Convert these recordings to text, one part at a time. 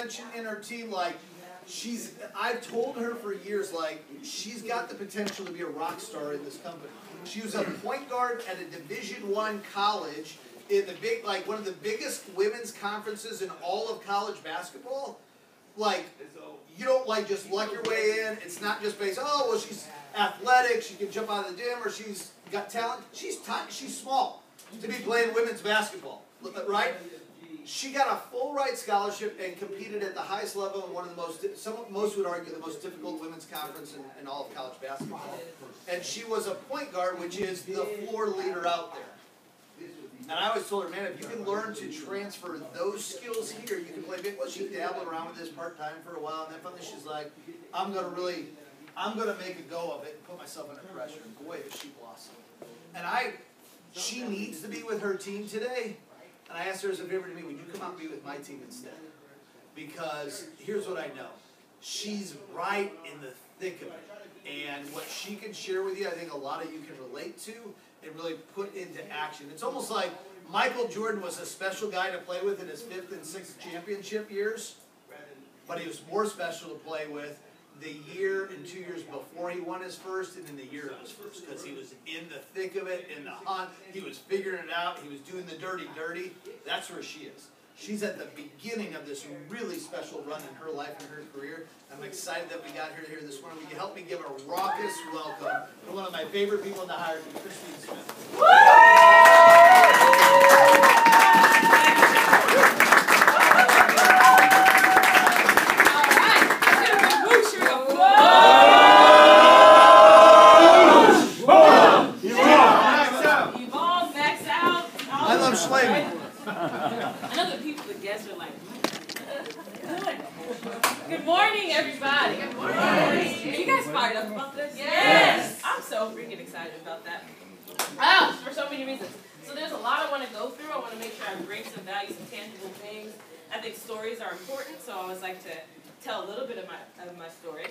mentioned in her team, like, I've told her for years, like, she's got the potential to be a rock star in this company. She was a point guard at a Division I college in the big, like, one of the biggest women's conferences in all of college basketball. Like, you don't, like, just luck your way in. It's not just based, oh, well, she's athletic, she can jump out of the gym, or she's got talent. She's small to be playing women's basketball, right? She got a full ride scholarship and competed at the highest level in one of the most would argue, the most difficult women's conference in all of college basketball. And she was a point guard, which is the floor leader out there. And I always told her, man, if you can learn to transfer those skills here, you can play big. Well, she dabbled around with this part-time for a while, and then finally she's like, I'm going to make a go of it and put myself under pressure. And boy, does she blossom. And she needs to be with her team today. And I asked her as a favor to me, would you come out and be with my team instead? Because here's what I know. She's right in the thick of it. And what she can share with you, I think a lot of you can relate to and really put into action. It's almost like Michael Jordan was a special guy to play with in his 5th and 6th championship years. But he was more special to play with the year and 2 years before he won his first and in the year of his first, because he was in the thick of it, in the hunt. He was figuring it out. He was doing the dirty. That's where she is. She's at the beginning of this really special run in her life and her career. I'm excited that we got her here this morning. Will you help me give a raucous welcome to one of my favorite people in the hierarchy, Christine Smith. Woo! I know the people, the guests are like, good morning, everybody. Good morning. Are you guys fired up about this? Yes. I'm so freaking excited about that. For so many reasons. So there's a lot I want to go through. I want to make sure I bring some value, some tangible things. I think stories are important, so I always like to tell a little bit of my story.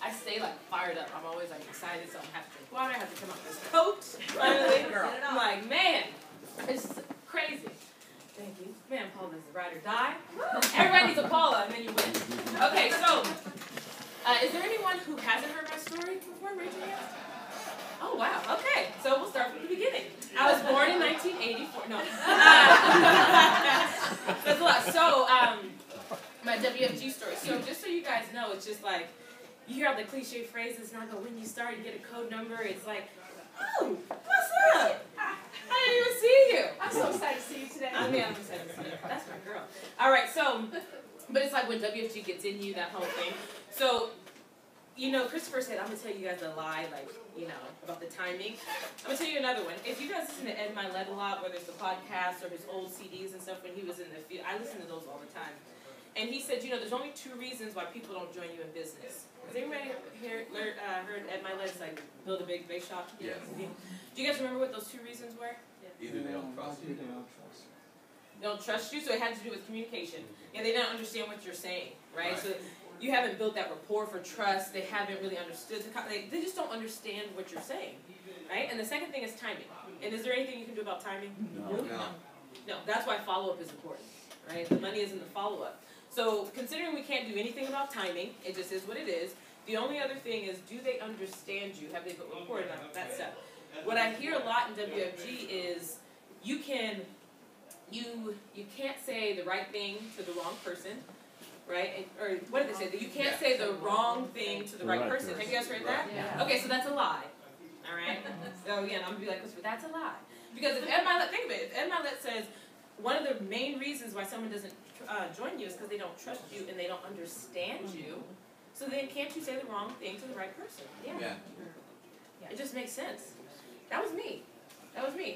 I stay like fired up. I'm always like excited, so I have to drink water. I have to come out with this coat. Finally, I'm like, man, it's crazy. Thank you. Man, Paula is the ride or die. Everybody needs a Paula, and then you win. Okay, so is there anyone who hasn't heard my story before? Raise your hand. Oh wow. Okay, so we'll start from the beginning. I was born in 1984. No. That's a lot. So my WFG story. So just so you guys know, it's just like. You hear all the cliche phrases, and I go, when you start, you get a code number. It's like, oh, what's up? I didn't even see you. I'm so excited to see you today. I'm excited to see you. That's my girl. All right, so, but it's like when WFG gets in you, that whole thing. So, you know, Christopher said, I'm going to tell you guys a lie, like, you know, about the timing. I'm going to tell you another one. If you guys listen to Ed Milet a lot, whether it's the podcast or his old CDs and stuff when he was in the field, I listen to those all the time. And he said, you know, there's only 2 reasons why people don't join you in business. Has anybody heard Ed Milet's like build a big bake shop? Yes. Do you guys remember what those 2 reasons were? Either they don't trust you. They don't trust you, so it had to do with communication. And they don't understand what you're saying, right? So you haven't built that rapport for trust. They haven't really understood. They just don't understand what you're saying, right? And the second thing is timing. And is there anything you can do about timing? No. That's why follow-up is important, right? The money is in the follow-up. So considering we can't do anything about timing, it just is what it is. The only other thing is, do they understand you? Have they built rapport? That stuff. What I hear a lot in WFG is you can't say the right thing to the wrong person, right? Or what did they say? That you can't say the wrong thing to the right person. Have you guys heard that? Yeah. Okay, so that's a lie. All right. So again, I'm gonna be like, that's a lie. Because if Ed Milet, think of it. If Ed Milet says one of the main reasons why someone doesn't join you is because they don't trust you and they don't understand you. So then can't you say the wrong thing to the right person? Yeah. It just makes sense. That was me.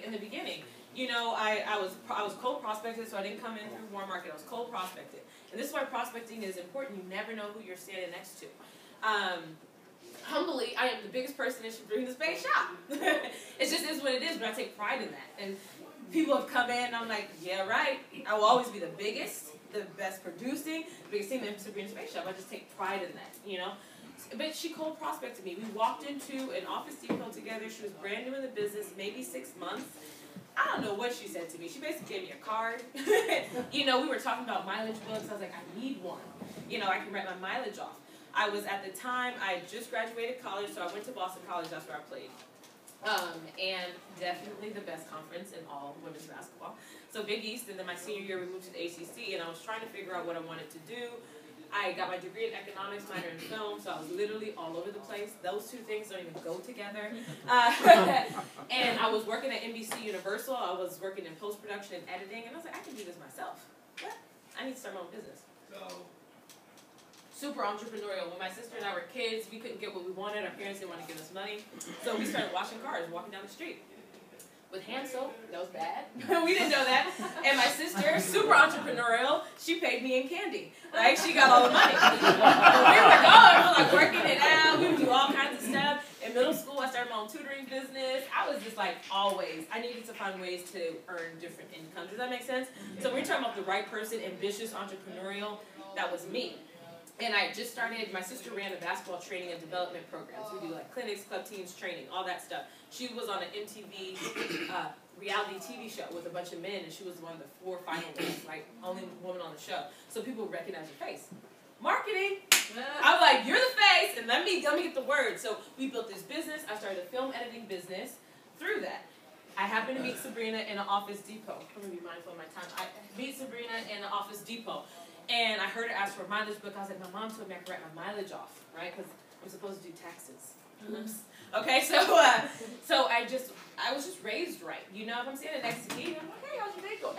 In the beginning. You know, I was cold prospected, so I didn't come in through warm market. I was cold prospected. And this is why prospecting is important. You never know who you're standing next to. Humbly, I am the biggest person that should bring this bake shop. It just is what it is, but I take pride in that. And people have come in, and I'm like, yeah, right. I will always be the biggest, the best producing, the biggest thing in Sabrina's Bake Shop. I just take pride in that, you know. But she cold prospected me. We walked into an Office Depot together. She was brand new in the business, maybe 6 months. I don't know what she said to me. She basically gave me a card. You know, we were talking about mileage books. I was like, I need one. You know, I can write my mileage off. I was, at the time, I just graduated college, so I went to Boston College. That's where I played. And definitely the best conference in all women's basketball. So Big East, and then my senior year we moved to the ACC, and I was trying to figure out what I wanted to do. I got my degree in economics, minor in film, so I was literally all over the place. Those two things don't even go together. And I was working at NBC Universal. I was working in post-production and editing, and I was like, I can do this myself. What? I need to start my own business. So, super entrepreneurial. When my sister and I were kids, we couldn't get what we wanted. Our parents didn't want to give us money. So we started washing cars, walking down the street. With hand soap, that was bad. We didn't know that. And my sister, super entrepreneurial, she paid me in candy. Like, she got all the money. We were going, we were like working it out. We would do all kinds of stuff. In middle school, I started my own tutoring business. I was just like, always, I needed to find ways to earn different incomes. Does that make sense? So when you're talking about the right person, ambitious, entrepreneurial, that was me. And I just started, my sister ran a basketball training and development programs. We do like clinics, club teams, training, all that stuff. She was on an MTV reality TV show with a bunch of men, and she was one of the 4 finalists, like only woman on the show. So people would recognize her face. Marketing. I'm like, you're the face, and let me get the word. So we built this business. I started a film editing business through that. I happened to meet Sabrina in an Office Depot. I'm going to be mindful of my time. I meet Sabrina in an Office Depot. And I heard her ask for a mileage book. I was like, my mom told me I could write my mileage off, right? Because I'm supposed to do taxes. Okay, so I was just raised right. You know, if I'm standing next to Keith, I'm like, hey, how's your day going?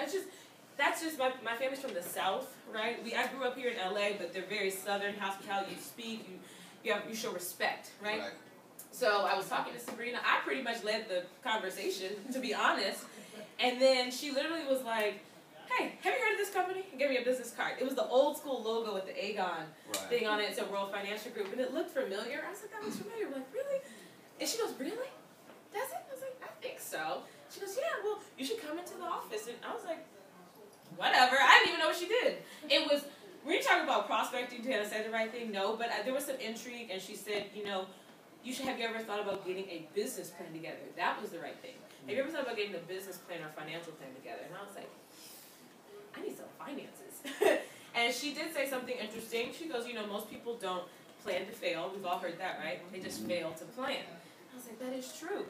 That's just my family's from the South, right? I grew up here in LA, but they're very Southern hospitality. You speak, you show respect, right? So I was talking to Sabrina. I pretty much led the conversation, to be honest. And then she literally was like, hey, have you heard of this company? And gave me a business card. It was the old school logo with the Aegon thing on it. It's a World Financial Group. And it looked familiar. I was like, that looks familiar. I'm like, really? And she goes, really? That's it? I was like, I think so. She goes, yeah, well, you should come into the office. And I was like, whatever. I didn't even know what she did. It was, when you talk about prospecting, to say the right thing, no. But there was some intrigue. And she said, you know, have you ever thought about getting a business plan together? That was the right thing. Have you ever thought about getting a business plan or financial plan together? And I was like, I need some finances. And she did say something interesting. She goes, you know, most people don't plan to fail. We've all heard that, right? They just fail to plan. I was like, that is true.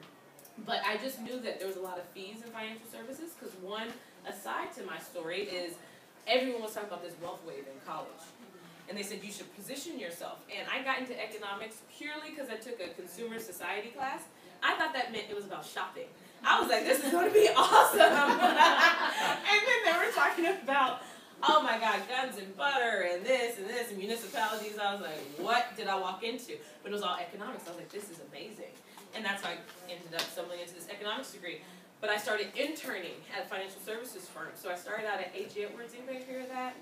But I just knew that there was a lot of fees in financial services because one aside to my story is everyone was talking about this wealth wave in college. And they said you should position yourself. And I got into economics purely because I took a consumer society class. I thought that meant it was about shopping. I was like, this is going to be awesome. And then they were talking about, oh my God, guns and butter and this and municipalities. I was like, what did I walk into? But it was all economics. I was like, this is amazing. And that's how I ended up stumbling into this economics degree. But I started interning at a financial services firm. So I started out at A.J. Edwards. Anybody hear of that?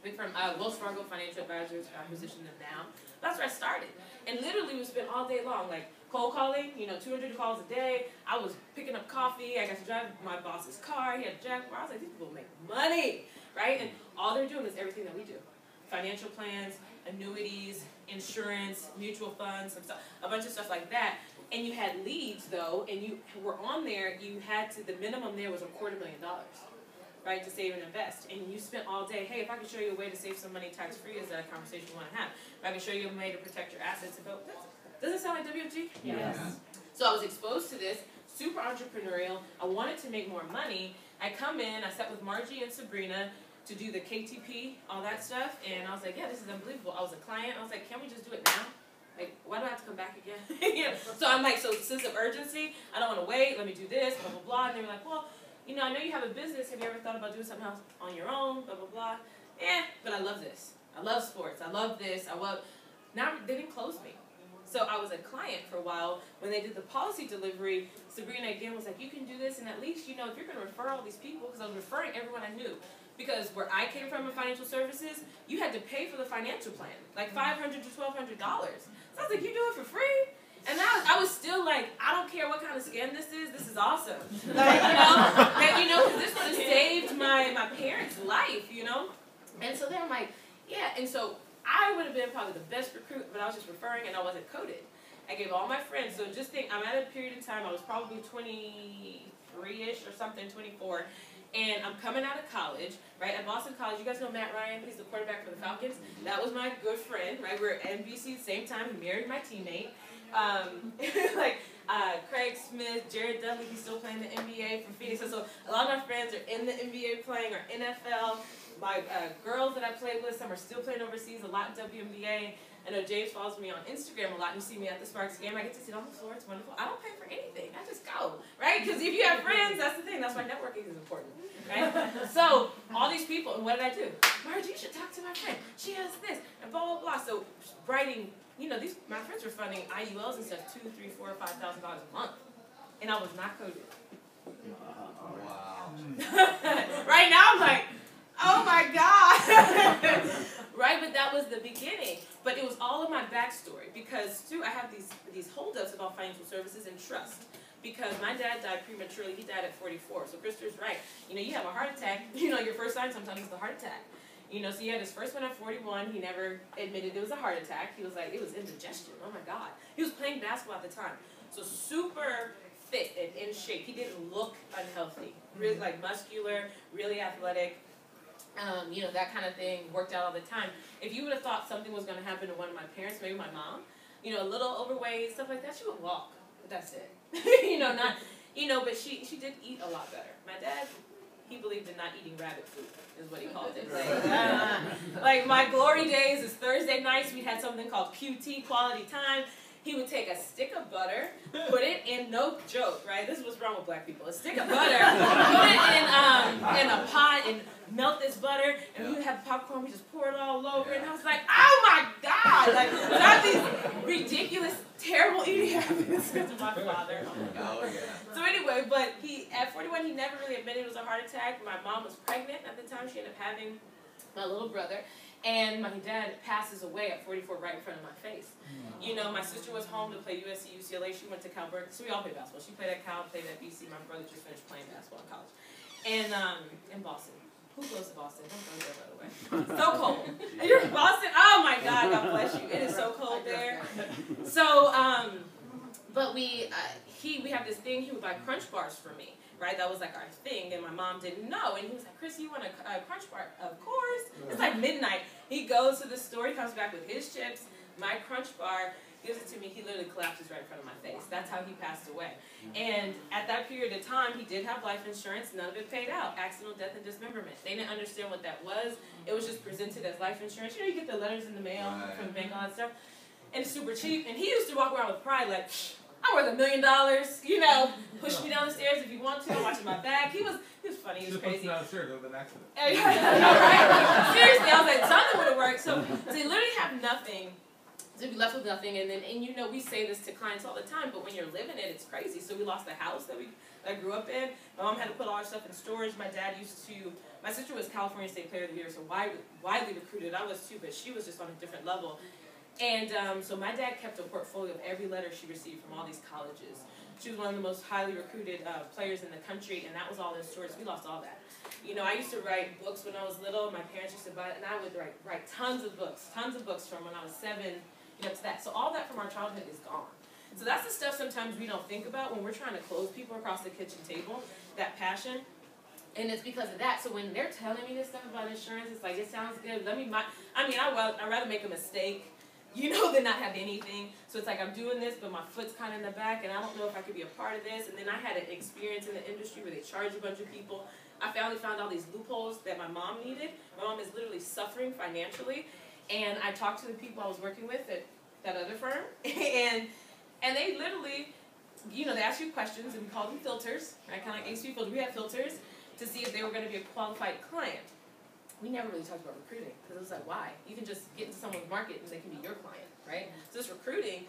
Big firm, Wells Fargo Financial Advisors, acquisition them now. That's where I started. And literally we spent all day long, like, cold calling, you know, 200 calls a day. I was picking up coffee. I got to drive my boss's car. He had a Jaguar. I was like, these people make money, right? And all they're doing is everything that we do. Financial plans, annuities, insurance, mutual funds, some stuff, a bunch of stuff like that. And you had leads, though, and you were on there. You had to, the minimum there was $250,000, right, to save and invest. And you spent all day, hey, if I could show you a way to save some money tax-free, is that a conversation you want to have? If I can show you a way to protect your assets and go, does it sound like WFG? Yes. So I was exposed to this, super entrepreneurial. I wanted to make more money. I come in, I sat with Margie and Sabrina to do the KTP, all that stuff, and I was like, yeah, this is unbelievable. I was a client. I was like, can we just do it now? Like, why do I have to come back again? You know? So I'm like, so sense of urgency, I don't want to wait, let me do this, blah, blah, blah. And they were like, well, you know, I know you have a business. Have you ever thought about doing something else on your own, blah, blah, blah. But I love this. I love sports. I love this. Now they didn't close me. So I was a client for a while. When they did the policy delivery, Sabrina again was like, you can do this, and at least, you know, if you're going to refer all these people, because I was referring everyone I knew. Because where I came from in financial services, you had to pay for the financial plan, like $500 to $1,200. So I was like, you do it for free? And I was still like, I don't care what kind of scam this is awesome. Like, you know, this would have saved my parents' life, you know? And so then I'm like, yeah, and so I would have been probably the best recruit, but I was just referring and I wasn't coded. I gave all my friends, so just think, I'm at a period in time, I was probably 23, 23-ish or something, 24. And I'm coming out of college, right? At Boston College, you guys know Matt Ryan, he's the quarterback for the Falcons. That was my good friend, right? We were at NBC at the same time. He married my teammate. Craig Smith, Jared Dudley, he's still playing the NBA for Phoenix. So a lot of my friends are in the NBA playing or NFL. My girls that I played with, some are still playing overseas, a lot in WNBA. I know James follows me on Instagram a lot. You see me at the Sparks game. I get to sit on the floor. It's wonderful. I don't pay for anything. I just go, right? Because if you have friends, that's the thing. That's why networking is important, right? So all these people, and what did I do? Margie, you should talk to my friend. She has this, and blah, blah, blah. So writing, you know, my friends were funding IULs and stuff, $2,000, $3,000, $4,000, $5,000 a month. And I was not coded. Wow. Right now, I'm like, oh my God. Right, but that was the beginning. But it was all of my backstory because, too, I have these holdups about financial services and trust. Because my dad died prematurely. He died at 44. So Krister's right. You know, you have a heart attack. You know, your first sign sometimes is the heart attack. You know, so he had his first one at 41. He never admitted it was a heart attack. He was like, it was indigestion. Oh, my God. He was playing basketball at the time. So super fit and in shape. He didn't look unhealthy. Really, like, muscular, really athletic. You know, that kind of thing, worked out all the time. If you would have thought something was going to happen to one of my parents, maybe my mom, you know, a little overweight, stuff like that, she would walk. But that's it. You know, not, you know, but she did eat a lot better. My dad, he believed in not eating rabbit food, is what he called it. Like my glory days is Thursday nights, we had something called QT, quality time. He would take a stick of butter, put it in, no joke, right? This is what's wrong with black people. A stick of butter, put it in a pot and melt this butter, and we would have popcorn, we just pour it all over, and I was like, oh my God! Like, not these ridiculous, terrible eating habits because of my father. Oh yeah. So anyway, but at 41, he never really admitted it was a heart attack. My mom was pregnant at the time. She ended up having my little brother. And my dad passes away at 44 right in front of my face. You know, my sister was home to play USC, UCLA. She went to Cal Berkeley. So we all played basketball. She played at Cal, played at BC. My brother just finished playing basketball in college. And in Boston. Who goes to Boston? Don't go there, by the way. It's so cold. And you're in Boston? Oh, my God. God bless you. It is so cold there. So, but we have this thing. He would buy Crunch bars for me. Right, that was like our thing, and my mom didn't know. And he was like, Chris, you want a Crunch bar? Of course. It's like midnight. He goes to the store, he comes back with his chips, my Crunch bar, gives it to me. He literally collapses right in front of my face. That's how he passed away. And at that period of time, he did have life insurance. None of it paid out. Accidental death and dismemberment. They didn't understand what that was. It was just presented as life insurance. You know, you get the letters in the mail from the bank, all that stuff. And it's super cheap. And he used to walk around with pride like, I'm worth $1 million, you know, push me down the stairs if you want to, I'm watching my back. He was funny, he was crazy. Just push down the stairs, it was an accident. Right? Seriously, I was like, something would have worked. So they literally have nothing, to be left with nothing, and you know, we say this to clients all the time, but when you're living it, it's crazy. So we lost the house that I grew up in. My mom had to put all our stuff in storage. My dad my sister was California State Player of the Year, so widely recruited. I was too, but she was just on a different level. And so my dad kept a portfolio of every letter she received from all these colleges. She was one of the most highly recruited players in the country, and that was all in storage. We lost all that. You know, I used to write books when I was little. My parents used to buy it, and I would write tons of books from when I was 7, you know, to that. So all that from our childhood is gone. So that's the stuff sometimes we don't think about when we're trying to close people across the kitchen table, that passion. And it's because of that. So when they're telling me this stuff about insurance, it's like, it sounds good. I'd rather make a mistake, you know, than not have anything. So it's like I'm doing this, but my foot's kind of in the back, and I don't know if I could be a part of this. And then I had an experience in the industry where they charge a bunch of people. I finally found all these loopholes that my mom needed. My mom is literally suffering financially. And I talked to the people I was working with at that other firm, and they literally, you know, they ask you questions, and we call them filters, right? Kind of like HB filters. We had filters to see if they were going to be a qualified client. We never really talked about recruiting, because it was like, why? You can just get into someone's market and they can be your client, right? So this recruiting,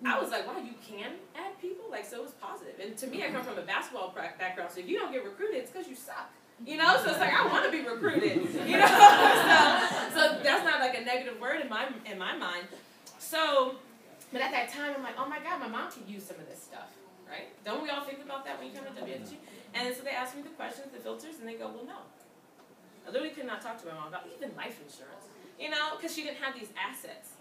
I was like, wow, you can add people? Like, so it was positive. And to me, I come from a basketball background, so if you don't get recruited, it's because you suck. You know, so it's like, I want to be recruited, you know? so that's not like a negative word in my mind. So, but at that time, I'm like, oh my God, my mom could use some of this stuff, right? Don't we all think about that when you come to WFG? And so they ask me the questions, the filters, and they go, well, no. I literally could not talk to my mom about even life insurance, you know, because she didn't have these assets.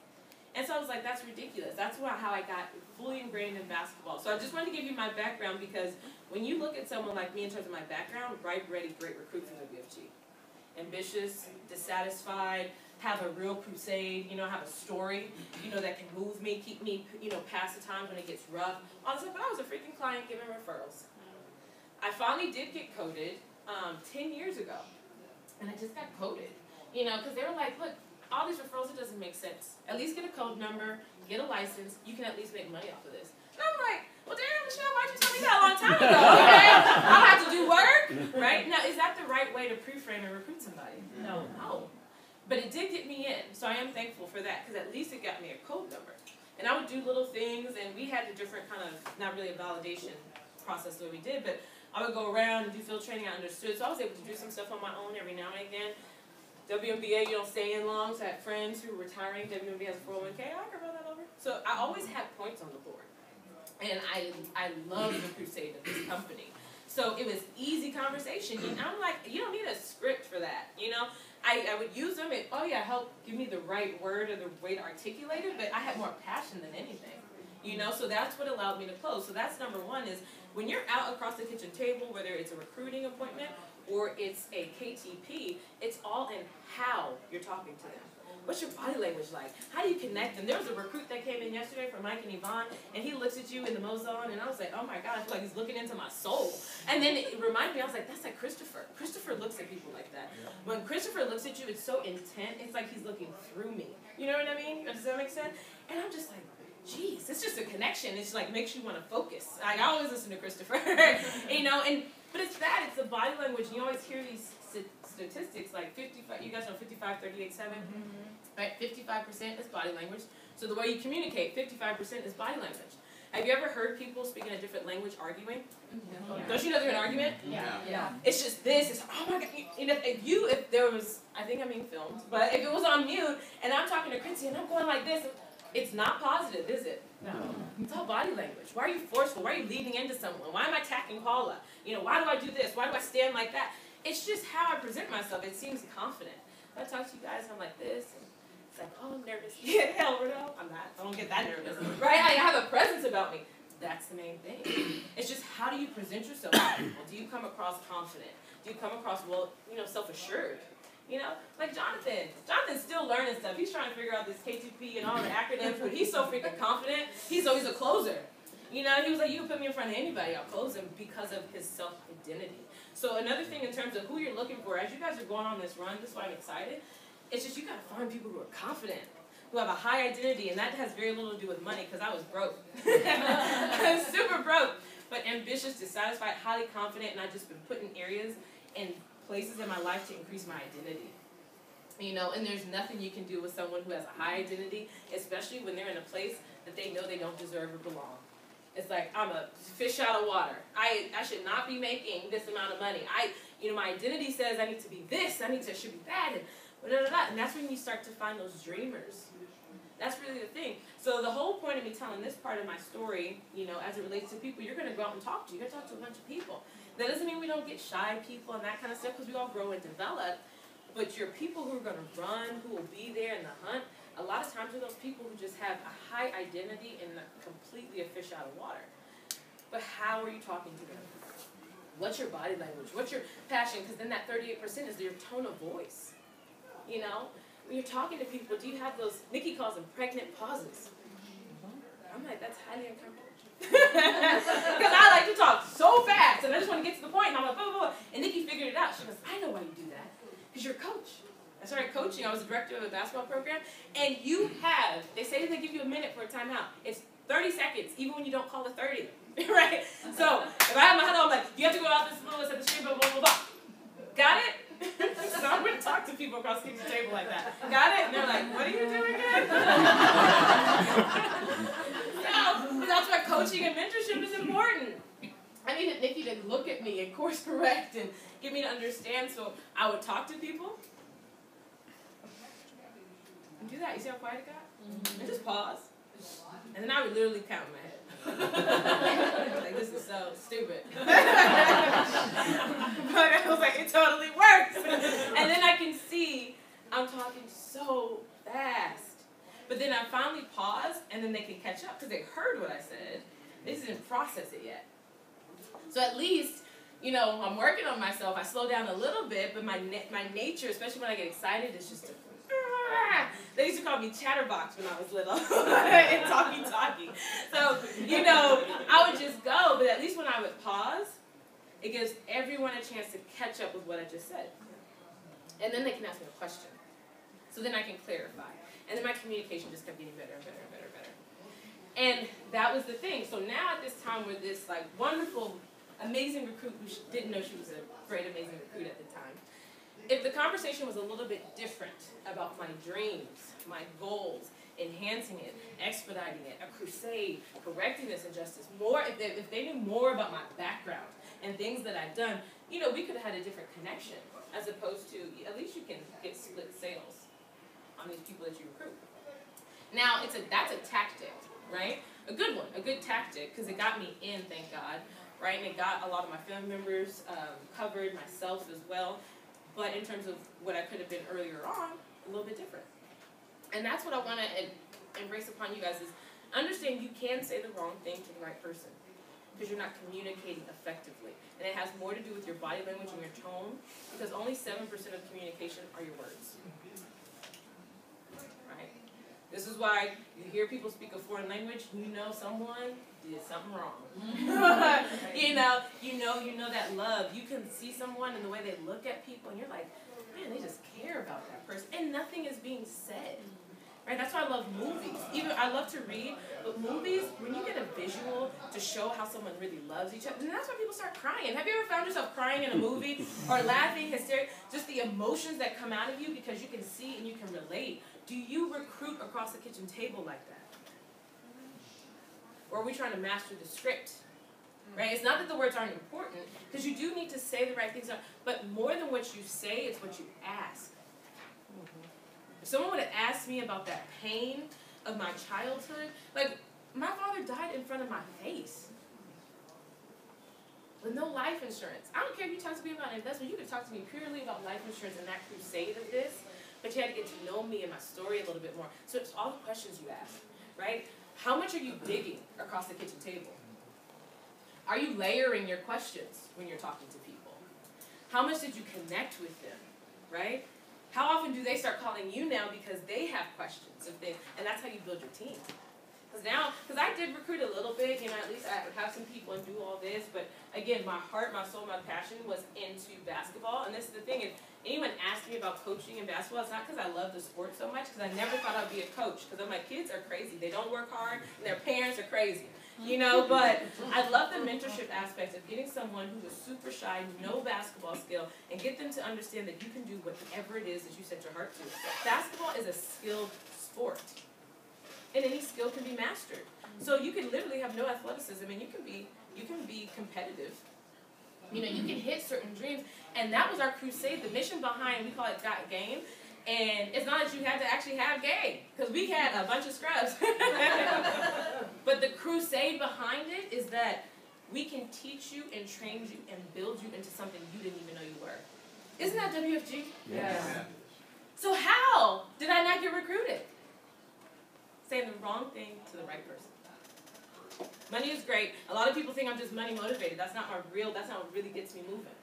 And so I was like, that's ridiculous. That's how I got fully ingrained in basketball. So I just wanted to give you my background because when you look at someone like me in terms of my background, bright, ready, great recruit for WFG. Ambitious, dissatisfied, have a real crusade, you know, have a story, you know, that can move me, keep me, you know, past the times when it gets rough. Honestly, but I was a freaking client giving referrals. I finally did get coded 10 years ago. And I just got coded, you know, because they were like, look, all these referrals, it doesn't make sense. At least get a code number, get a license, you can at least make money off of this. And I'm like, well, damn, Michelle, why'd you tell me that a long time ago? Okay, I'll have to do work, right? Now, is that the right way to pre-frame and recruit somebody? No. But it did get me in, so I am thankful for that, because at least it got me a code number. And I would do little things, and we had a different kind of, not really a validation process the way we did, but I would go around and do field training. I understood, so I was able to do some stuff on my own every now and again. WNBA, you don't stay in long, so I had friends who were retiring. WNBA has a 401k, I can roll that over. So I always had points on the board. And I love the crusade of this company. So it was easy conversation. And I'm like, you don't need a script for that, you know? I would use them and, oh yeah, help give me the right word or the way to articulate it, but I had more passion than anything, you know? So that's what allowed me to close. So that's number one is, when you're out across the kitchen table, whether it's a recruiting appointment or it's a KTP, it's all in how you're talking to them. What's your body language like? How do you connect? And there was a recruit that came in yesterday from Mike and Yvonne, and he looks at you in the Mozon, and I was like, oh my God, I feel like he's looking into my soul. And then it reminded me, I was like, that's like Christopher. Christopher looks at people like that. When Christopher looks at you, it's so intent, it's like he's looking through me. You know what I mean? Does that make sense? And I'm just like, geez, it's just a connection. It's like makes you want to focus. Like, I always listen to Christopher, you know, but it's that, it's the body language. You always hear these statistics like 55, you guys know 55, 38, 7, right? 55% is body language. So the way you communicate, 55% is body language. Have you ever heard people speaking a different language arguing? Yeah. Don't you know they're in an argument? Yeah. It's just this, it's, oh my God. If there was, I think I'm being filmed, but if it was on mute and I'm talking to Chrissy and I'm going like this, it's not positive, is it? No. It's all body language. Why are you forceful? Why are you leading into someone? Why am I attacking Paula? You know, why do I do this? Why do I stand like that? It's just how I present myself. It seems confident. If I talk to you guys, I'm like this. And it's like, oh, I'm nervous. Yeah, hell, no, I'm not. I don't get that nervous. Right? I have a presence about me. That's the main thing. It's just how do you present yourself to people? Do you come across confident? Do you come across, well, you know, self-assured? You know, like Jonathan. Jonathan's still learning stuff. He's trying to figure out this KTP and all the acronyms, but he's so freaking confident. He's a closer. You know, he was like, you can put me in front of anybody, I'll close him because of his self-identity. So another thing in terms of who you're looking for, as you guys are going on this run, this is why I'm excited, it's just you got to find people who are confident, who have a high identity, and that has very little to do with money because I was broke. I was super broke, but ambitious, dissatisfied, highly confident, and I've just been put in areas and places in my life to increase my identity. You know, and there's nothing you can do with someone who has a high identity, especially when they're in a place that they know they don't deserve or belong. It's like, I'm a fish out of water. I should not be making this amount of money. My identity says I need to be this, should be that, and blah, blah, blah. And that's when you start to find those dreamers. That's really the thing. So the whole point of me telling this part of my story, you know, as it relates to people you're going to go out and talk to. You're going to talk to a bunch of people. That doesn't mean we don't get shy people and that kind of stuff because we all grow and develop. But you're people who are going to run, who will be there in the hunt. A lot of times are those people who just have a high identity and completely a fish out of water. But how are you talking to them? What's your body language? What's your passion? Because then that 38% is your tone of voice. You know? When you're talking to people, do you have those, Nikki calls them pregnant pauses. I'm like, that's highly uncomfortable. Because I like to talk so fast, and I just want to get to the point, and I'm like, blah, blah, blah. And Nikki figured it out. She goes, I know why you do that. Because you're a coach. I started coaching. I was the director of a basketball program. And you have, they say they give you a minute for a timeout. It's 30 seconds, even when you don't call it 30. Right? So, if I have my huddle, I'm like, you have to go out this little, at the street, blah, blah, blah, blah. Got it? So I'm going to talk to people across the kitchen table like that. Got it? And they're like, what are you doing again? So, that's why coaching and mentorship is important. I needed Nikki to look at me and course correct and get me to understand. So I would talk to people. And do that. You see how quiet it got? And just pause. And then I would literally count in my head. Like, this is so stupid. But I was like, it totally works. And then I can see I'm talking so fast. But then I finally pause, and then they can catch up because they heard what I said. They just didn't process it yet. So at least, you know, I'm working on myself. I slow down a little bit, but my nature, especially when I get excited, is just to... They used to call me chatterbox when I was little and talkie. So, you know, I would just go, but at least when I would pause, it gives everyone a chance to catch up with what I just said. And then they can ask me a question. So then I can clarify. And then my communication just kept getting better and better and better and better. And that was the thing. So now at this time we're this like wonderful, amazing recruit who didn't know she was a great, amazing recruit at the time. If the conversation was a little bit different about my dreams, my goals, enhancing it, expediting it, a crusade, correcting this injustice, more, if they knew more about my background and things that I've done, you know, we could have had a different connection, as opposed to, at least you can get split sales on these people that you recruit. Now, that's a tactic, right? A good one, a good tactic, because it got me in, thank God, right? And it got a lot of my family members covered, myself as well. But in terms of what I could have been earlier on, a little bit different. And that's what I want to embrace upon you guys is understand you can say the wrong thing to the right person because you're not communicating effectively. And it has more to do with your body language and your tone because only 7% of communication are your words. Right? This is why you hear people speak a foreign language, you know someone did something wrong. you know that love. You can see someone and the way they look at people and you're like, man, they just care about that person. And nothing is being said. Right? That's why I love movies. Even I love to read, but movies, when you get a visual to show how someone really loves each other, and that's why people start crying. Have you ever found yourself crying in a movie or laughing, hysterical? Just the emotions that come out of you because you can see and you can relate. Do you recruit across the kitchen table like that? Or are we trying to master the script? Right? It's not that the words aren't important, because you do need to say the right things, but more than what you say, it's what you ask. If someone would have asked me about that pain of my childhood, like, my father died in front of my face. With no life insurance. I don't care if you talk to me about investment, you could talk to me purely about life insurance and that crusade of this, but you had to get to know me and my story a little bit more. So it's all the questions you ask, right? How much are you digging across the kitchen table? Are you layering your questions when you're talking to people? How much did you connect with them, right? How often do they start calling you now because they have questions of things, and that's how you build your team. Because I did recruit a little bit, you know, at least I would have some people and do all this, but again, my heart, my soul, my passion was into basketball, and this is the thing, if anyone asked me about coaching in basketball, it's not because I love the sport so much, because I never thought I'd be a coach, because my kids are crazy. They don't work hard, and their parents are crazy, you know, but I love the mentorship aspect of getting someone who is super shy, no basketball skill, and get them to understand that you can do whatever it is that you set your heart to. Basketball is a skilled sport. And any skill can be mastered. So you can literally have no athleticism and you can be competitive. You know, you can hit certain dreams. And that was our crusade. The mission behind, we call it Got Game. And it's not that you had to actually have game, because we had a bunch of scrubs. But the crusade behind it is that we can teach you and train you and build you into something you didn't even know you were. Isn't that WFG? Yeah. So how did I not get recruited? Saying the wrong thing to the right person. Money is great. A lot of people think I'm just money motivated. That's not what really gets me moving.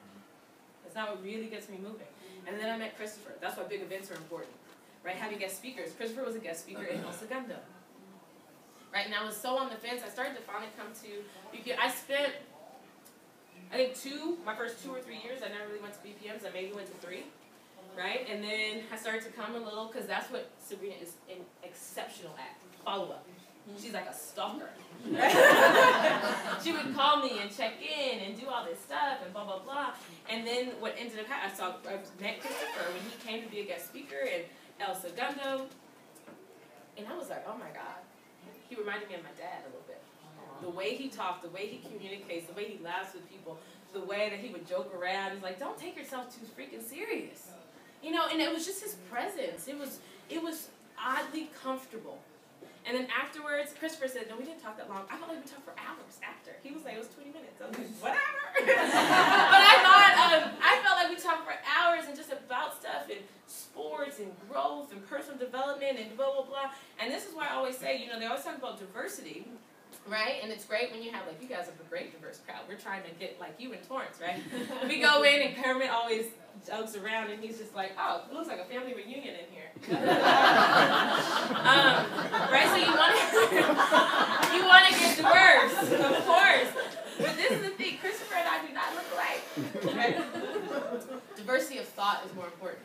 That's not what really gets me moving. And then I met Christopher. That's why big events are important. Right? Having guest speakers. Christopher was a guest speaker in El Segundo. Right? And I was so on the fence. I started to finally come to BPM. I spent, I think my first 2 or 3 years, I never really went to BPMs. I maybe went to 3. Right? And then I started to come a little, because that's what Sabrina is exceptional at. Follow-up. She's like a stalker. She would call me and check in and do all this stuff and blah, blah, blah. And then what ended up happening, I met Christopher when he came to be a guest speaker in El Segundo. And I was like, oh my God. He reminded me of my dad a little bit. The way he talked, the way he communicates, the way he laughs with people, the way that he would joke around. He's like, don't take yourself too freaking serious. You know, and it was just his presence. It was oddly comfortable. And then afterwards, Christopher said, no, we didn't talk that long. I felt like we talked for hours after. He was like, it was 20 minutes. I was like, whatever. But I felt like we talked for hours and just about stuff and sports and growth and personal development and blah, blah, blah. And this is why I always say, you know, they always talk about diversity, right? And it's great when you have, like, you guys have a great diverse crowd. We're trying to get, like, you and Torrance, right? We go in and Kermit always jokes around and he's just like, oh, it looks like a family reunion in here. Right? So you want to get diverse, of course. But this is the thing, Christopher and I do not look alike. Right? Diversity of thought is more important.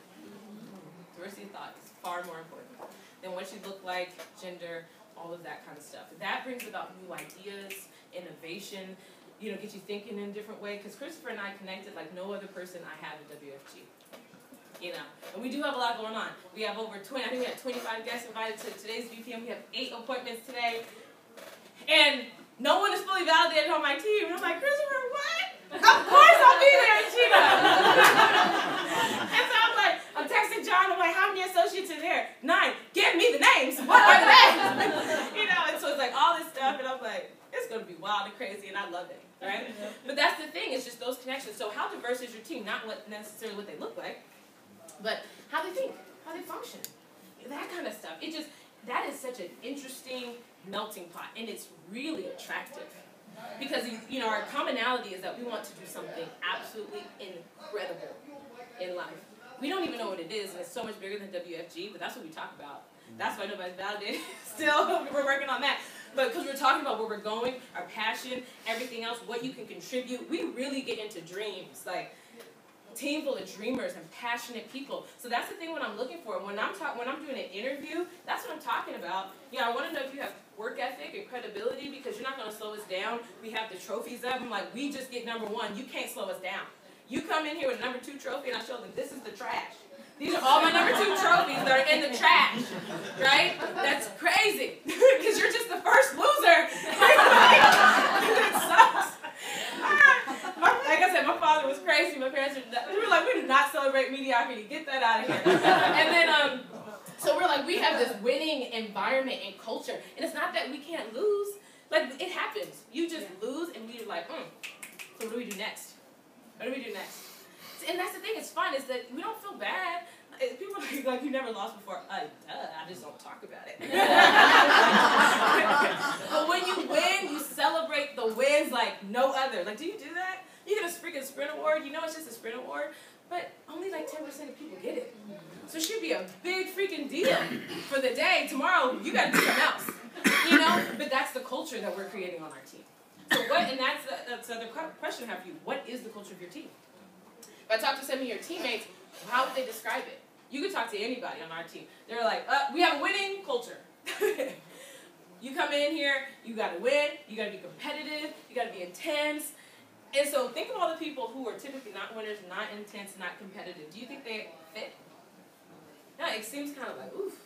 Diversity of thought is far more important than what you look like, gender, all of that kind of stuff. That brings about new ideas, innovation, you know, get you thinking in a different way. Because Christopher and I connected like no other person I have at WFG. You know, and we do have a lot going on. We have over 20, I think we have 25 guests invited to today's VPM. We have 8 appointments today. And no one is fully validated on my team. And I'm like, Christopher, what? Of course I'll be there in Chino. And so I'm like, I'm texting John, I'm like, how many associates are there? 9. Give me the names. What are the names? You know, and so it's like all this stuff, and I'm like, it's going to be wild and crazy, and I love it, right? But that's the thing, it's just those connections. So how diverse is your team? Not what necessarily what they look like, but how they think, how they function, that kind of stuff. It just, that is such an interesting melting pot, and it's really attractive. Because, you know, our commonality is that we want to do something absolutely incredible in life. We don't even know what it is, and it's so much bigger than WFG, but that's what we talk about. That's why nobody's validated. Still, we're working on that. But because we're talking about where we're going, our passion, everything else, what you can contribute, we really get into dreams. Like, team full of dreamers and passionate people. So that's the thing what I'm looking for. When I'm doing an interview, that's what I'm talking about. You know, I want to know if you have work ethic and credibility, because you're not going to slow us down. We have the trophies up. I'm like, we just get #1. You can't slow us down. You come in here with a #2 trophy, and I show them this is the trash. These are all my #2 trophies that are in the trash, right? That's crazy, because you're just the first loser. It sucks. Like I said, my father was crazy. My parents were like, we do not celebrate mediocrity. Get that out of here. And then, so we're like, we have this winning environment and culture. And it's not that we can't lose. Like, it happens. You just lose, and we're like, so what do we do next? What do we do next? And that's the thing, it's fun, is that we don't feel bad. People are like, you never lost before. I just don't talk about it. But when you win, you celebrate the wins like no other. Like, do you do that? You get a freaking sprint award. You know it's just a sprint award, but only like 10% of people get it. So it should be a big freaking deal for the day. Tomorrow, you got to do something else. You know? But that's the culture that we're creating on our team. So what, and that's the question I have for you. What is the culture of your team? If I talk to some of your teammates, how would they describe it? You could talk to anybody on our team. They're like, we have a winning culture. You come in here, you got to win, you got to be competitive, you got to be intense. And so think of all the people who are typically not winners, not intense, not competitive. Do you think they fit? No, it seems kind of like, oof,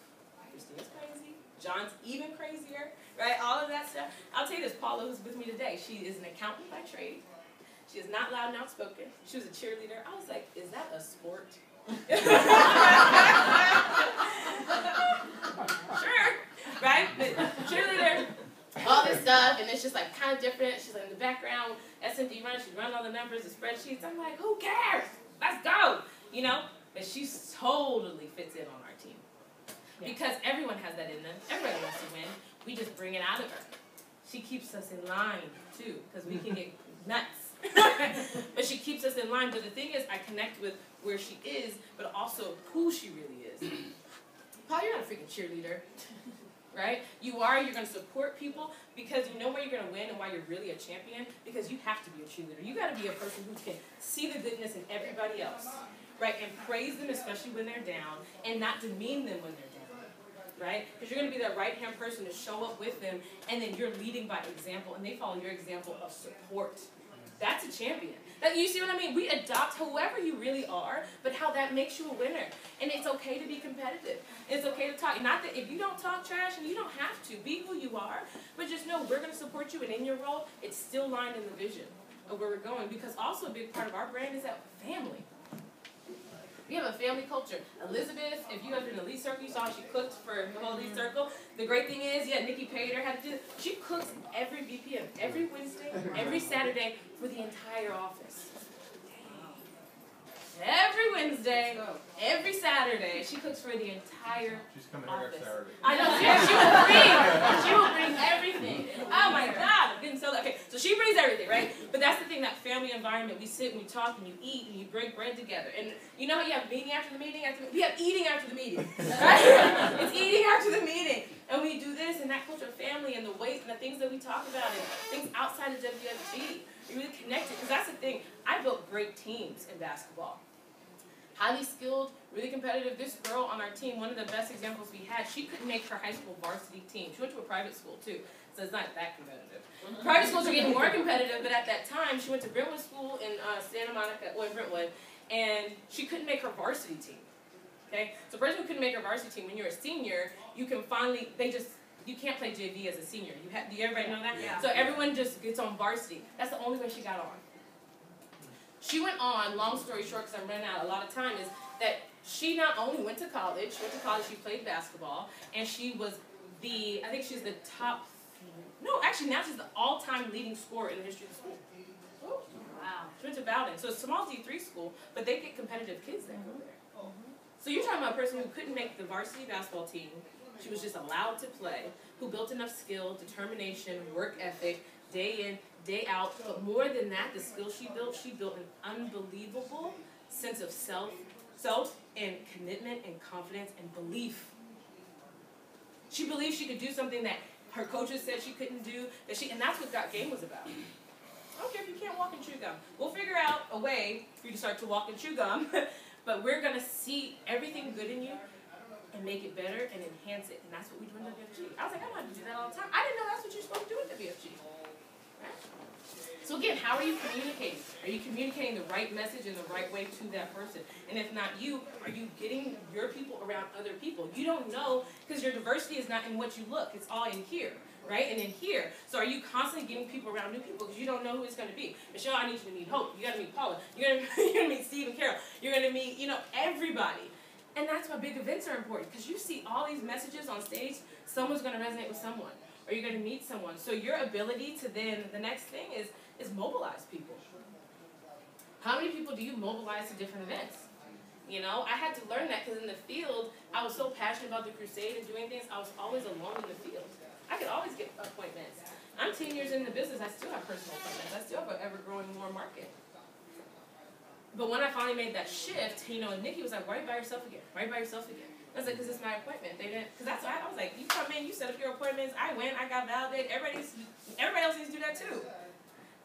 Christina's crazy. John's even crazier, right? All of that stuff. I'll tell you this, Paula, who's with me today, she is an accountant by trade. She is not loud and outspoken. She was a cheerleader. I was like, is that a sport? Sure, right? But cheerleader, all this stuff, and it's just like kind of different. She's like in the background, S&D runs, she's running all the numbers, the spreadsheets. I'm like, who cares? Let's go, you know? But she totally fits in on our team. Because everyone has that in them. Everybody wants to win. We just bring it out of her. She keeps us in line, too, because we can get nuts. But she keeps us in line. But the thing is, I connect with where she is, but also who she really is. Paul, you're not a freaking cheerleader, right? You're going to support people because you know where you're going to win and why you're really a champion, because you have to be a cheerleader. You got to be a person who can see the goodness in everybody else, right? And praise them, especially when they're down, and not demean them when they're down, right? Because you're going to be that right-hand person to show up with them, and then you're leading by example, and they follow your example of support. That's a champion. You see what I mean? We adopt whoever you really are, but how that makes you a winner. And it's okay to be competitive. It's okay to talk. Not that if you don't talk trash, and you don't have to. Be who you are, but just know we're going to support you, and in your role, it's still lined in the vision of where we're going. Because also a big part of our brand is that family. We have a family culture. Elizabeth, if you guys are in the Elite Circle, you saw she cooked for the whole Elite Circle. The great thing is, Nikki paid her how to do it. She cooks every VPM, every Wednesday, every Saturday for the entire office. every Wednesday, every Saturday. She cooks for the entire She's coming office. here Saturday. I know, she will bring everything. Oh my God, I'm getting so, okay, so she brings everything, right? But that's the thing, that family environment, we sit and we talk and you eat and you break bread together. And you know how you have meeting after the meeting? We have eating after the meeting, right? It's eating after the meeting. And we do this and that culture of family and the weight and the things that we talk about and things outside of WFG. You're really connected, because that's the thing. I built great teams in basketball. Highly skilled, really competitive. This girl on our team, one of the best examples we had, she couldn't make her high school varsity team. She went to a private school too, so it's not that competitive. Private schools are getting more competitive, but at that time, she went to Brentwood School in Santa Monica, or in Brentwood, and she couldn't make her varsity team. Okay, so a person who couldn't make her varsity team, when you're a senior, you can finally, you can't play JV as a senior. Do everybody know that? Yeah. So everyone just gets on varsity. That's the only way she got on. She went on, long story short, because I'm running out a lot of time, is that she not only went to college, she played basketball, and she was I think she's the top, no, actually now she's the all-time leading scorer in the history of the school. Oh, wow. She went to Bowdoin. So it's a small D3 school, but they get competitive kids that go there. So you're talking about a person who couldn't make the varsity basketball team. She was just allowed to play, who built enough skill, determination, work ethic, day in, day out. But more than that, the skills she built an unbelievable sense of self and commitment and confidence and belief. She believed she could do something that her coaches said she couldn't do, and that's what Got Game was about. I don't care if you can't walk and chew gum. We'll figure out a way for you to start to walk and chew gum, but we're going to see everything good in you and make it better and enhance it. And that's what we do in WFG. I was like, I want to do that all the time. I didn't know that's what you're supposed to do in WFG. Right? So again, how are you communicating? Are you communicating the right message in the right way to that person? And if not you, are you getting your people around other people? You don't know, because your diversity is not in what you look. It's all in here, right? And in here. So are you constantly getting people around new people because you don't know who it's going to be? Michelle, I need you to meet Hope. You got to meet Paula. You're going to meet Steve and Carol. You're going to meet, everybody. And that's why big events are important, because you see all these messages on stage, someone's going to resonate with someone, or you're going to meet someone. So your ability to then, the next thing is mobilize people. How many people do you mobilize to different events? I had to learn that, because in the field, I was so passionate about the crusade and doing things, I was always alone in the field. I could always get appointments. I'm 10 years in the business, I still have personal appointments. I still have an ever-growing more market. But when I finally made that shift, and Nikki was like, why are you by yourself again? Why are you by yourself again? I was like, because it's my appointment. They didn't, because that's why I was like, you come in, you set up your appointments, I went, I got validated, everybody else needs to do that too.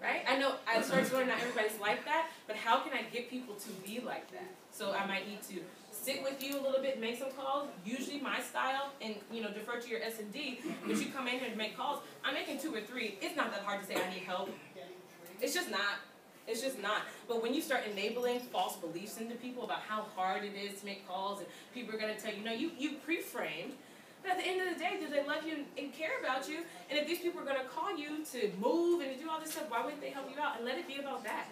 Right? I know I started to learn not everybody's like that, but how can I get people to be like that? So I might need to sit with you a little bit, make some calls, usually my style, and defer to your S&D. If you come in here and make calls, I'm making 2 or 3. It's not that hard to say I need help. It's just not. It's just not. But when you start enabling false beliefs into people about how hard it is to make calls, and people are going to tell you, you pre-framed, but at the end of the day, do they love you and care about you? And if these people are going to call you to move and to do all this stuff, why wouldn't they help you out? And let it be about that.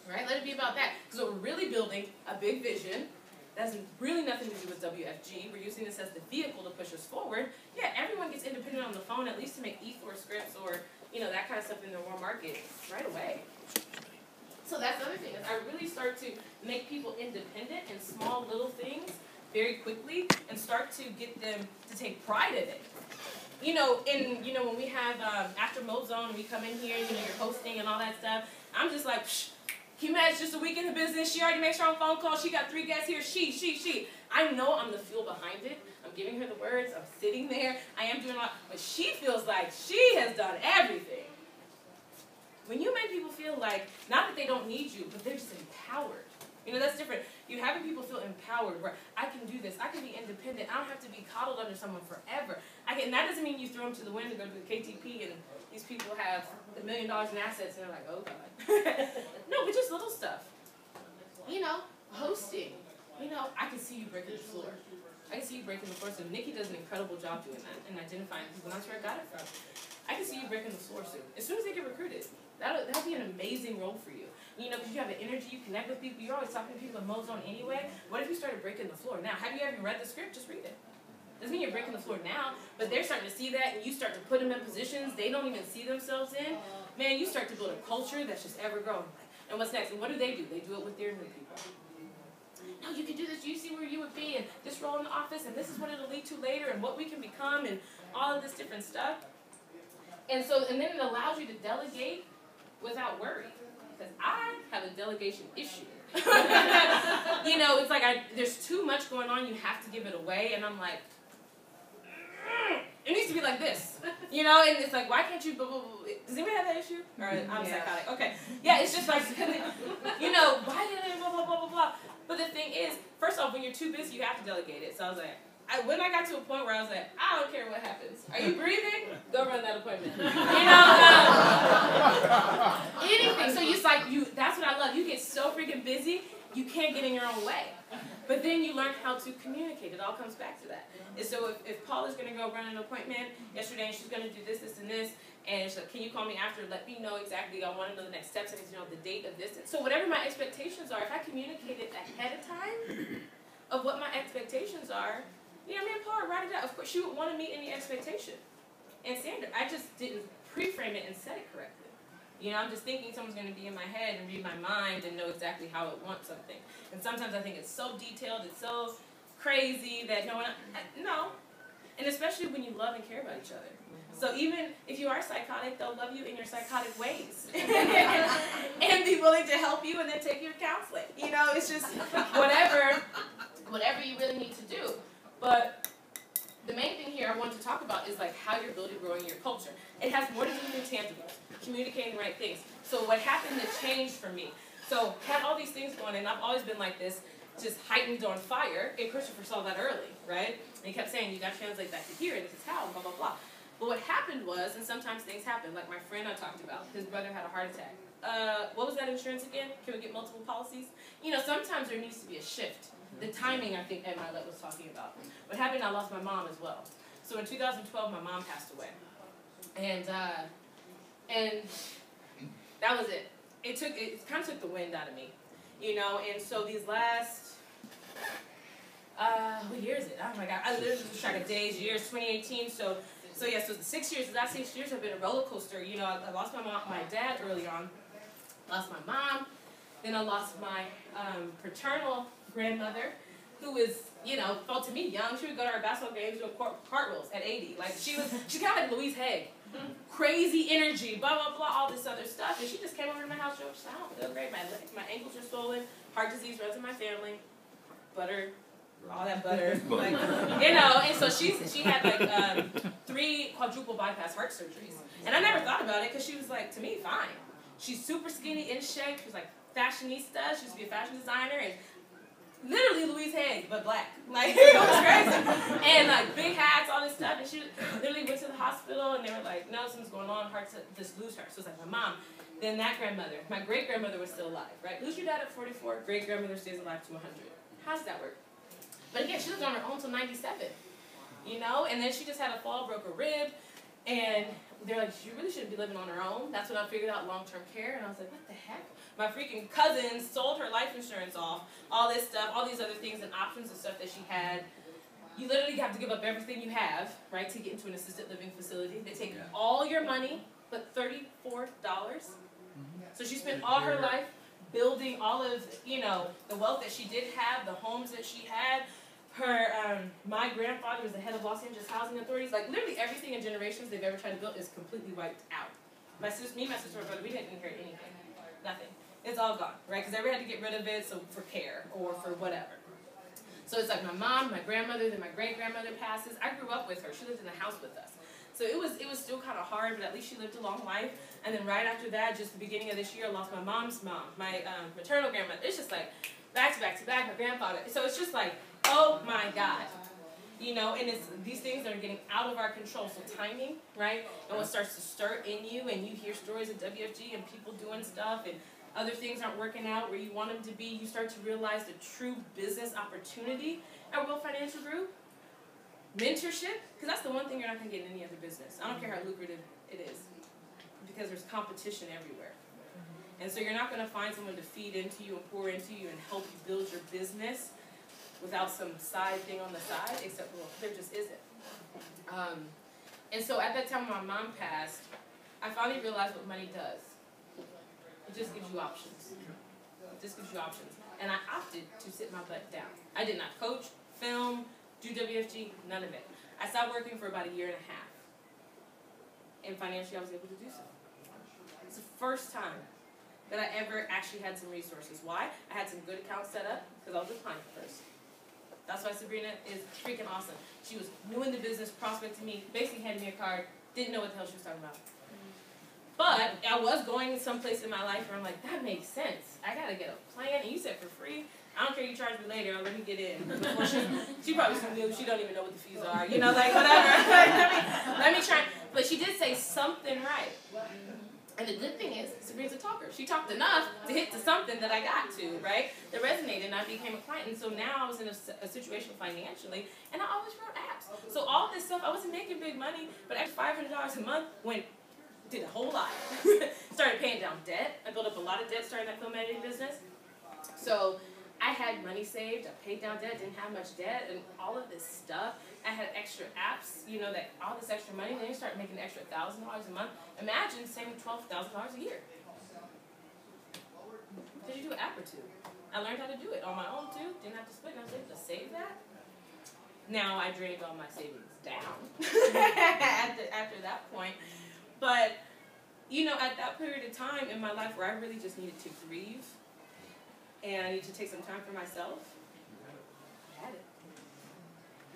Right? Let it be about that. Because we're really building a big vision that's really nothing to do with WFG. We're using this as the vehicle to push us forward. Yeah, everyone gets independent on the phone, at least to make E4 scripts or, that kind of stuff in their warm market right away. So that's the other thing, is I really start to make people independent in small little things very quickly and start to get them to take pride in it. When we have after Mode Zone and we come in here, you're hosting and all that stuff, I'm just like, psh, can you imagine just a week in the business? She already makes her own phone call. She got 3 guests here. She. I know I'm the fuel behind it. I'm giving her the words. I'm sitting there. I am doing a lot. But she feels like she has done everything. When you make people feel like, not that they don't need you, but they're just empowered. That's different. You're having people feel empowered, where I can do this. I can be independent. I don't have to be coddled under someone forever. And that doesn't mean you throw them to the wind and go to the KTP and these people have $1 million in assets and they're like, oh God. No, but just little stuff. Hosting. I can see you breaking the floor. I can see you breaking the floor. So Nikki does an incredible job doing that and identifying people. And that's where I got it from. I can see you breaking the floor soon. As soon as they get recruited. That'll be an amazing role for you. Because you have the energy, you connect with people, you're always talking to people in Mode Zone anyway. What if you started breaking the floor now? Have you ever read the script? Just read it. Doesn't mean you're breaking the floor now, but they're starting to see that, and you start to put them in positions they don't even see themselves in. Man, you start to build a culture that's just ever growing. And what's next? And what do? They do it with their new people. no, you can do this, you see where you would be, and this role in the office, and this is what it'll lead to later, and what we can become, and all of this different stuff. And then it allows you to delegate without worry. Because I have a delegation issue. You know, it's like there's too much going on, you have to give it away, and I'm like, it needs to be like this. You know, and it's like, why can't you, blah, blah, blah. Does anybody have that issue? Or I'm psychotic. Okay. Yeah, it's just like, you know, why did I, blah, blah, blah, blah, blah. But the thing is, first off, when you're too busy, you have to delegate it. So I was like, when I got to a point where I was like, I don't care what happens. Are you breathing? Go run that appointment. You know, anything. So it's like, that's what I love. You get so freaking busy, you can't get in your own way. But then you learn how to communicate. It all comes back to that. And so if Paula's going to go run an appointment yesterday and she's going to do this, this, and this, and she's like, can you call me after? Let me know exactly. I want to know the next steps. I need to know the date of this. So whatever my expectations are, if I communicate it ahead of time of what my expectations are, you know, me and Paula write it out. Of course, she would want to meet any expectation and standard. I just didn't pre-frame it and set it correctly. You know, I'm just thinking someone's going to be in my head and read my mind and know exactly how it wants something. And sometimes I think it's so detailed, it's so crazy that no. And especially when you love and care about each other. So even if you are psychotic, they'll love you in your psychotic ways. And be willing to help you and then take you to counseling. You know, it's just whatever you really need to do. But the main thing here I want to talk about is like how you're building, growing your culture. It has more to do with intangibles, communicating the right things. So what happened that changed for me. So had all these things going, and I've always been like this, just heightened on fire. And Christopher saw that early, right? And he kept saying, you got to translate that to here, and this is how, blah, blah, blah. But what happened was, and sometimes things happen, like my friend I talked about, his brother had a heart attack. What was that insurance again? Can we get multiple policies? You know, sometimes there needs to be a shift. The timing, I think Ed Milet was talking about. What happened, I lost my mom as well. So in 2012, my mom passed away. And that was it. It kind of took the wind out of me, you know. And so these last, what year is it? Oh my God, I literally lose track of days, years, 2018. So yeah, so the 6 years, the last 6 years have been a roller coaster. You know, I lost my mom, my dad early on, lost my mom, then I lost my paternal grandmother, who was, you know, felt to me young. She would go to our basketball games doing cartwheels at 80. Like she's kind of like Louise Hay. Crazy energy, blah, blah, blah, all this other stuff. And she just came over to my house, she said, I don't feel great. My ankles are swollen, heart disease runs in my family, butter, all that butter. Like, you know, and so she had like 3 quadruple bypass heart surgeries. And I never thought about it because she was like, to me, fine. She's super skinny, in shape. She was like fashionista. She used to be a fashion designer. And literally Louise Hay, but black. Like, it was crazy. And like big hats, all this stuff. And she literally went to the hospital and they were like, no, something's going on, hard to just lose her. So it's like my mom. Then that grandmother, my great-grandmother was still alive, right? Lose your dad at 44, great-grandmother stays alive to 100. How does that work? But again, she lived on her own until 97, you know? And then she just had a fall, broke a rib, and they're like, she really shouldn't be living on her own. That's when I figured out long-term care, and I was like, what the heck? My freaking cousin sold her life insurance off, all this stuff, all these other things and options and stuff that she had. You literally have to give up everything you have, right, to get into an assisted living facility. They take all your money, but $34. So she spent all her life building all of, you know, the wealth that she did have, the homes that she had. Her, my grandfather was the head of Los Angeles housing authorities. Like, literally everything in generations they've ever tried to build is completely wiped out. My sister, my brother, we didn't inherit anything. Nothing. It's all gone, right? Because everybody had to get rid of it for care or for whatever. So it's like my mom, my grandmother, then my great-grandmother passes. I grew up with her. She lived in the house with us. So it was still kind of hard, but at least she lived a long life. And then right after that, just the beginning of this year, I lost my mom's mom, my maternal grandmother. It's just like back to back to back, my grandfather. So it's just like, oh my God. You know, and it's these things that are getting out of our control. So timing, right? And what starts to stir in you, and you hear stories of WFG and people doing stuff, and other things aren't working out where you want them to be, you start to realize the true business opportunity at Will Financial Group. Mentorship, because that's the one thing you're not going to get in any other business. I don't care how lucrative it is, because there's competition everywhere. And so you're not going to find someone to feed into you and pour into you and help you build your business without some side thing on the side, except, well, there just isn't. And so at that time when my mom passed, I finally realized what money does. It just gives you options. It just gives you options. And I opted to sit my butt down. I did not coach, film, do WFG, none of it. I stopped working for about 1.5 years. And financially, I was able to do so. It's the first time that I ever actually had some resources. Why? I had some good accounts set up because I was a client first. That's why Sabrina is freaking awesome. She was new in the business, prospecting me, basically handed me a card, didn't know what the hell she was talking about. But I was going someplace in my life where I'm like, that makes sense. I gotta get a plan, and you said for free. I don't care, you charge me later, let me get in. She probably knew, she don't even know what the fees are, you know, like whatever. let me try. But she did say something right. And the good thing is, Sabrina's a talker. She talked enough to hit to something that I got to, right? That resonated, and I became a client. And so now I was in a situation financially, and I always wrote apps. So all this stuff, I wasn't making big money, but at $500 a month did a whole lot. Started paying down debt. I built up a lot of debt starting that film editing business. So I had money saved, I paid down debt, didn't have much debt, and all of this stuff. I had extra apps, you know, that all this extra money, then you start making an extra $1,000 a month. Imagine saving $12,000 a year. Did you do an app or two? I learned how to do it on my own too, didn't have to split, and I was able to save that. Now I drained all my savings down after that point. But, you know, at that period of time in my life where I really just needed to grieve, and I need to take some time for myself, I had it.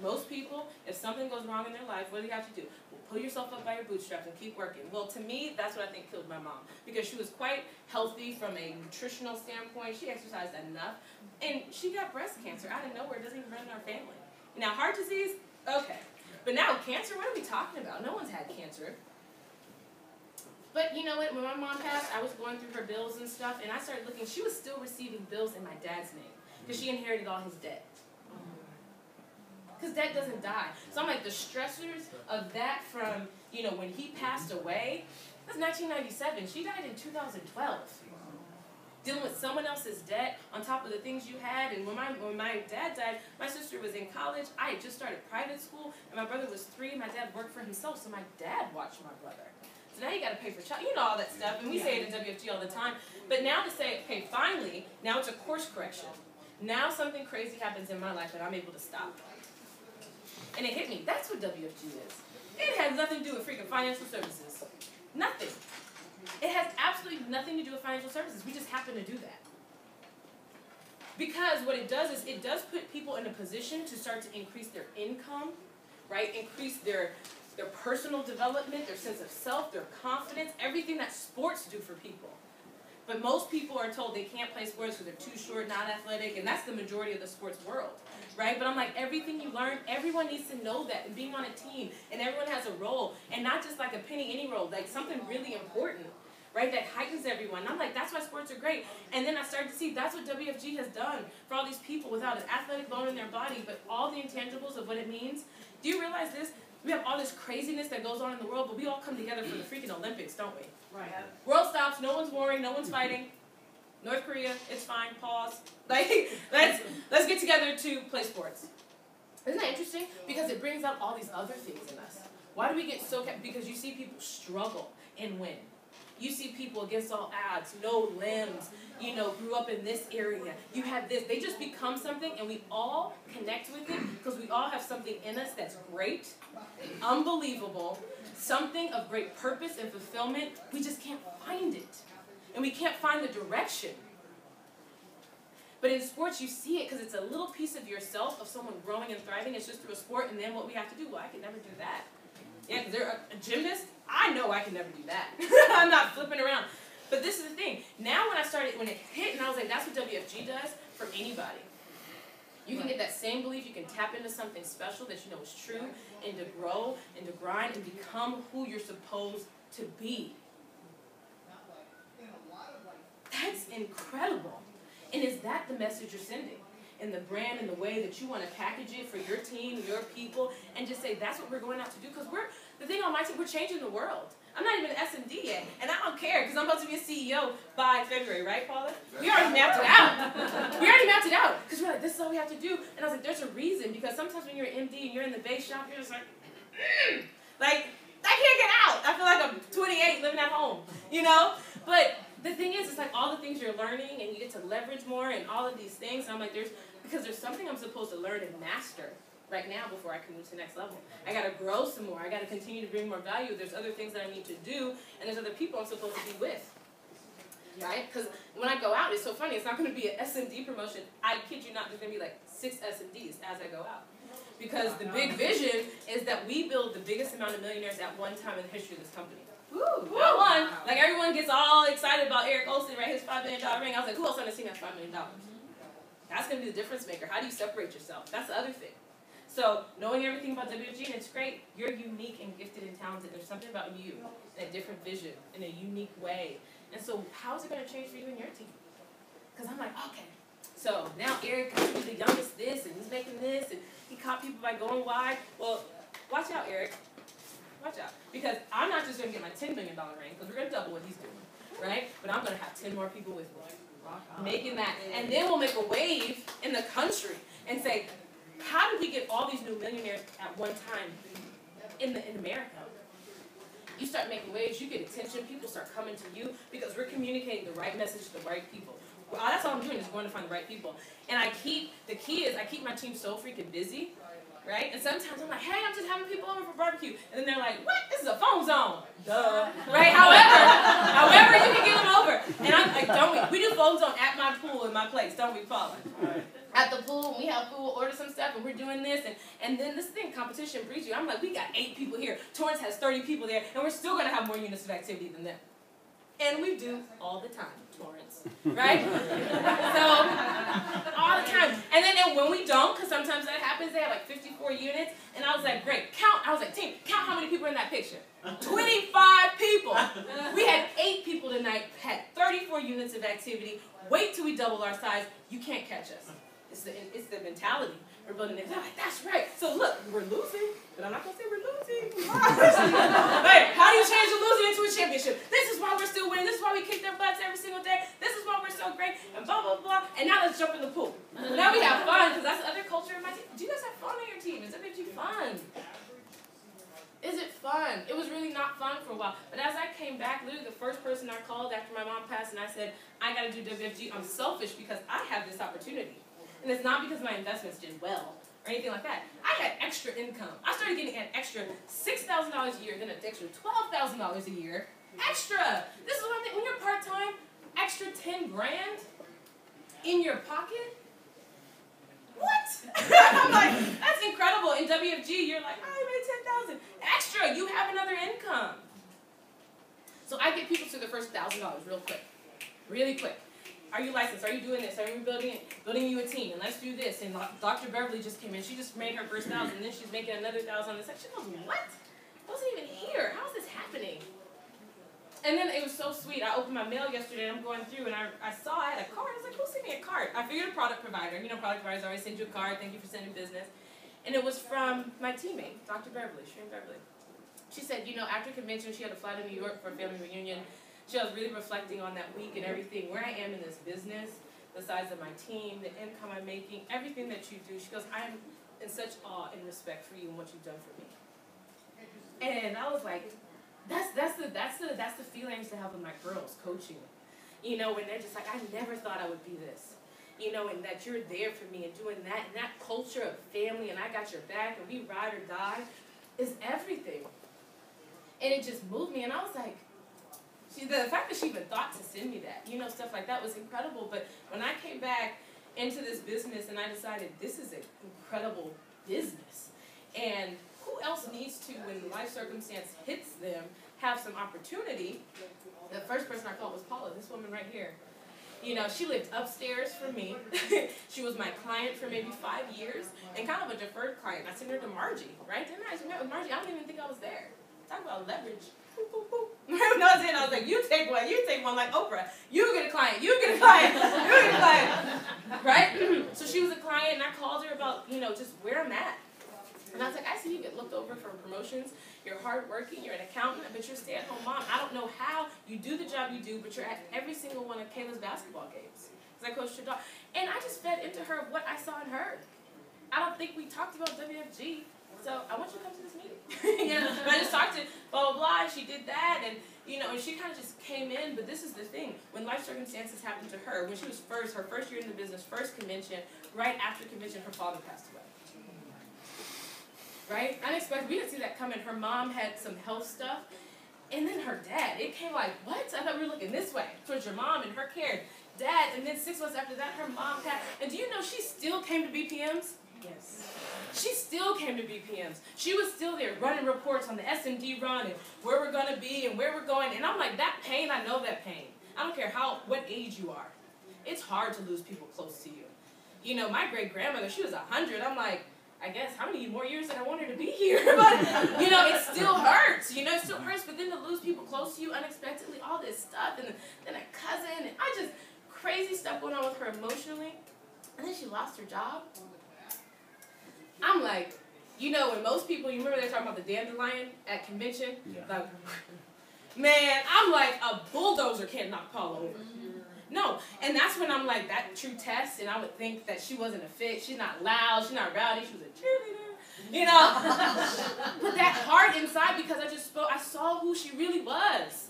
Most people, if something goes wrong in their life, what do you have to do? Well, pull yourself up by your bootstraps and keep working. Well, to me, that's what I think killed my mom. Because she was quite healthy from a nutritional standpoint. She exercised enough. And she got breast cancer out of nowhere. It doesn't even run in our family. Now, heart disease, okay. But now cancer, what are we talking about? No one's had cancer. But you know what, when my mom passed, I was going through her bills and stuff, and I started looking, she was still receiving bills in my dad's name, because she inherited all his debt. Because debt doesn't die. So I'm like, the stressors of that from, you know, when he passed away, that's 1997. She died in 2012. Dealing with someone else's debt on top of the things you had, and when my dad died, my sister was in college, I had just started private school, and my brother was 3, my dad worked for himself, so my dad watched my brother. So now you got to pay for child, you know all that stuff, and we say it in WFG all the time. But now to say, okay, finally, now it's a course correction. Now something crazy happens in my life and I'm able to stop. And it hit me. That's what WFG is. It has nothing to do with freaking financial services. Nothing. It has absolutely nothing to do with financial services. We just happen to do that. Because what it does is it does put people in a position to start to increase their income, right? Increase their personal development, their sense of self, their confidence, everything that sports do for people. But most people are told they can't play sports because they're too short, not athletic, and that's the majority of the sports world, right? But I'm like, everything you learn, everyone needs to know that, and being on a team, and everyone has a role, and not just like a penny any role, like something really important, right, that heightens everyone. And I'm like, that's why sports are great. And then I started to see that's what WFG has done for all these people without an athletic bone in their body, but all the intangibles of what it means. Do you realize this? We have all this craziness that goes on in the world, but we all come together for the freaking Olympics, don't we? Right. World stops, no one's warring, no one's fighting. North Korea, it's fine, pause. Like, let's get together to play sports. Isn't that interesting? Because it brings out all these other things in us. Why do we get so... Because you see people struggle and win. You see people against all odds, no limbs, you know, grew up in this area. You have this. They just become something, and we all connect with it because we all have something in us that's great, unbelievable, something of great purpose and fulfillment. We just can't find it. And we can't find the direction. But in sports, you see it because it's a little piece of yourself, of someone growing and thriving. It's just through a sport, and then what we have to do, well, I can never do that. Yeah, because they're a gymnast, I know I can never do that. I'm not flipping around. But this is the thing. Now when it hit, and I was like, that's what WFG does for anybody. You can get that same belief, you can tap into something special that you know is true, and to grow, and to grind, and become who you're supposed to be. That's incredible. And is that the message you're sending? In the brand and the way that you want to package it for your team, your people, and just say that's what we're going out to do? Because the thing on my team, we're changing the world. I'm not even an S&D yet, and I don't care because I'm about to be a CEO by February, right, Paula? We already mapped it out. We already mapped it out because we're like, this is all we have to do. And I was like, there's a reason, because sometimes when you're an MD and you're in the base shop, you're just like, like, I can't get out. I feel like I'm 28 living at home, you know? But the thing is, it's like all the things you're learning and you get to leverage more and all of these things. And I'm like, because there's something I'm supposed to learn and master right now before I can move to the next level. I got to grow some more. I got to continue to bring more value. There's other things that I need to do, and there's other people I'm supposed to be with. Right? Because when I go out, it's so funny. It's not going to be an S&D promotion. I kid you not, there's going to be like 6 S&Ds as I go out. Because the big vision is that we build the biggest amount of millionaires at one time in the history of this company. Woo! Not one. Like everyone gets all excited about Eric Olson, right? His $5 million ring. I was like, who else on the team has $5 million? That's going to be the difference maker. How do you separate yourself? That's the other thing. So knowing everything about WFG, and it's great. You're unique and gifted and talented. There's something about you, in a different vision, in a unique way. And so how is it going to change for you and your team? Because I'm like, okay. So now Eric could be the youngest this, and he's making this, and he caught people by going wide. Well, watch out, Eric. Watch out. Because I'm not just going to get my $10 million ring, because we're going to double what he's doing, right? But I'm going to have 10 more people with me. Making that. And then we'll make a wave in the country and say, how did we get all these new millionaires at one time in America? You start making waves, you get attention, people start coming to you because we're communicating the right message to the right people. Well, that's all I'm doing is going to find the right people. And the key is I keep my team so freaking busy, right? And sometimes I'm like, hey, I'm just having people over for barbecue. And then they're like, what? This is a phone zone. Duh. Right? However you can get them over. And I'm like, don't we do phone zone at my pool in my place, don't we, Paula? At the pool, we have food, we'll order some stuff, and we're doing this, and then this thing, competition breeds you. I'm like, we got 8 people here. Torrance has 30 people there, and we're still going to have more units of activity than them. And we do all the time, Torrance, right? So, all the time. And then when we don't, because sometimes that happens, they have like 54 units, and I was like, great, count. I was like, team, count how many people are in that picture. 25 people. We had 8 people tonight, had 34 units of activity. Wait till we double our size. You can't catch us. It's the mentality we're building. They're like, that's right. So look, we're losing, but I'm not going to say we're losing. Right? How do you change a losing into a championship? This is why we're still winning. This is why we kick their butts every single day. This is why we're so great, and blah, blah, blah. And now let's jump in the pool. Now we have fun, because that's the other culture in my team. Do you guys have fun on your team? Is WFG fun? Is it fun? It was really not fun for a while. But as I came back, literally the first person I called after my mom passed, and I said, I got to do WFG. I'm selfish because I have this opportunity. And it's not because my investments did well or anything like that. I had extra income. I started getting an extra $6,000 a year, then an extra $12,000 a year. Extra! This is what I think. When you're part-time, extra 10 grand in your pocket? What? I'm like, that's incredible. In WFG, you're like, oh, I made $10,000. Extra! You have another income. So I get people to their first $1,000 real quick. Really quick. Are you licensed? Are you doing this? Are you building you a team? And let's do this. And Dr. Beverly just came in. She just made her first 1,000, and then she's making another 1,000. It's like, she goes, what? I wasn't even here. How is this happening? And then it was so sweet. I opened my mail yesterday, and I'm going through, and I saw I had a card. I was like, who sent me a card? I figured a product provider. You know, product providers always send you a card. Thank you for sending business. And it was from my teammate, Dr. Beverly, Shireen Beverly. She said, you know, after convention, she had to fly to New York for a family reunion. She was really reflecting on that week and everything, where I am in this business, the size of my team, the income I'm making, everything that you do. She goes, I am in such awe and respect for you and what you've done for me. And I was like, that's the feelings to have with my girls coaching. You know, when they're just like, I never thought I would be this. You know, and that you're there for me and doing that, and that culture of family, and I got your back, and we ride or die, is everything. And it just moved me, and I was like, the fact that she even thought to send me that, you know, stuff like that was incredible. But when I came back into this business and I decided this is an incredible business, and who else needs to, when life circumstance hits them, have some opportunity, the first person I called was Paula, this woman right here. You know, she lived upstairs from me. She was my client for maybe 5 years, and kind of a deferred client. I sent her to Margie, right? Then I met with Margie. I don't even think I was there. Talk about leverage. Boop, boop, boop. I was like, you take one like Oprah. You get a client, you get a client, you get a client. Right? So she was a client, and I called her about, you know, just where I'm at. And I was like, I see you get looked over for promotions. You're hardworking, you're an accountant, but you're a stay-at-home mom. I don't know how you do the job you do, but you're at every single one of Kayla's basketball games. Because I coached her daughter. And I just fed into her what I saw in her. I don't think we talked about WFG So I want you to come to this meeting. You know, but I just talked to blah, blah, blah, and she did that, and, you know, and she kind of just came in, but this is the thing. When life circumstances happened to her, when she was her first year in the business, first convention, right after convention, her father passed away. Right? Unexpected. We didn't see that coming. Her mom had some health stuff. And then her dad. It came like, what? I thought we were looking this way towards your mom and her care. Dad, and then 6 months after that, her mom passed. And do you know she still came to BPMs? Yes. She still came to BPMs. She was still there running reports on the SMD run and where we're going to be and where we're going. And I'm like, that pain, I know that pain. I don't care what age you are. It's hard to lose people close to you. You know, my great-grandmother, she was 100. I'm like, I guess how many more years did I want her to be here? But, you know, it still hurts. You know, it still hurts. But then to lose people close to you unexpectedly, all this stuff, and then a cousin, and crazy stuff going on with her emotionally. And then she lost her job. I'm like, you know, when most people, you remember they were talking about the dandelion at convention? Yeah. Like, man, I'm like, a bulldozer can't knock Paula over. No, and that's when I'm like, that true test, and I would think that she wasn't a fit. She's not loud. She's not rowdy. She was a cheerleader, you know. But that heart inside, because I saw who she really was.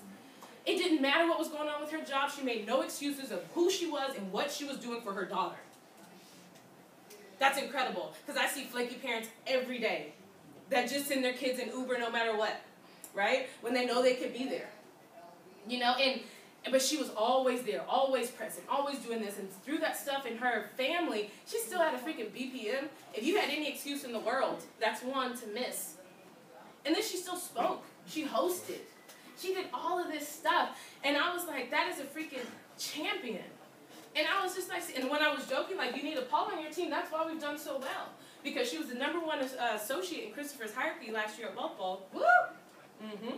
It didn't matter what was going on with her job. She made no excuses of who she was and what she was doing for her daughter. That's incredible, because I see flaky parents every day that just send their kids in Uber no matter what, right? When they know they could be there, you know, but she was always there, always present, always doing this. And through that stuff in her family, she still had a freaking BPM. If you had any excuse in the world, that's one to miss. And then she still spoke. She hosted. She did all of this stuff. And I was like, that is a freaking champion. And I was just like, and when I was joking, like, you need a Paul on your team, that's why we've done so well. Because she was the #1 associate in Christopher's hierarchy last year at Wealth Ball. Woo! Mm-hmm.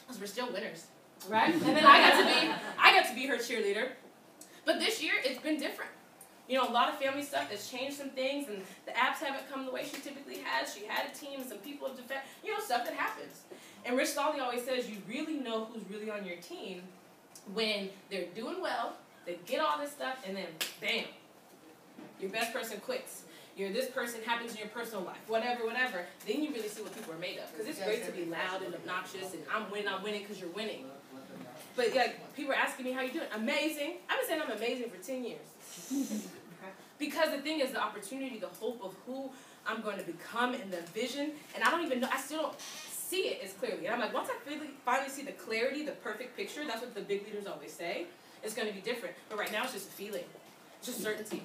Because we're still winners. Right? And then I got to be her cheerleader. But this year, it's been different. You know, a lot of family stuff has changed some things, and the apps haven't come the way she typically has. She had a team, and some people have defended, you know, stuff that happens. And Rich Solly always says you really know who's really on your team when they're doing well, they get all this stuff, and then, bam, your best person quits. This person happens in your personal life, whatever, then you really see what people are made of. Because it's great to be loud and obnoxious, and I'm winning because you're winning. But like, people are asking me how you doing. Amazing. I've been saying I'm amazing for 10 years. Because the thing is, the opportunity, the hope of who I'm going to become and the vision, and I don't even know, I still don't see it as clearly. And I'm like, once I finally see the clarity, the perfect picture, that's what the big leaders always say, it's going to be different. But right now, it's just a feeling. It's just certainty.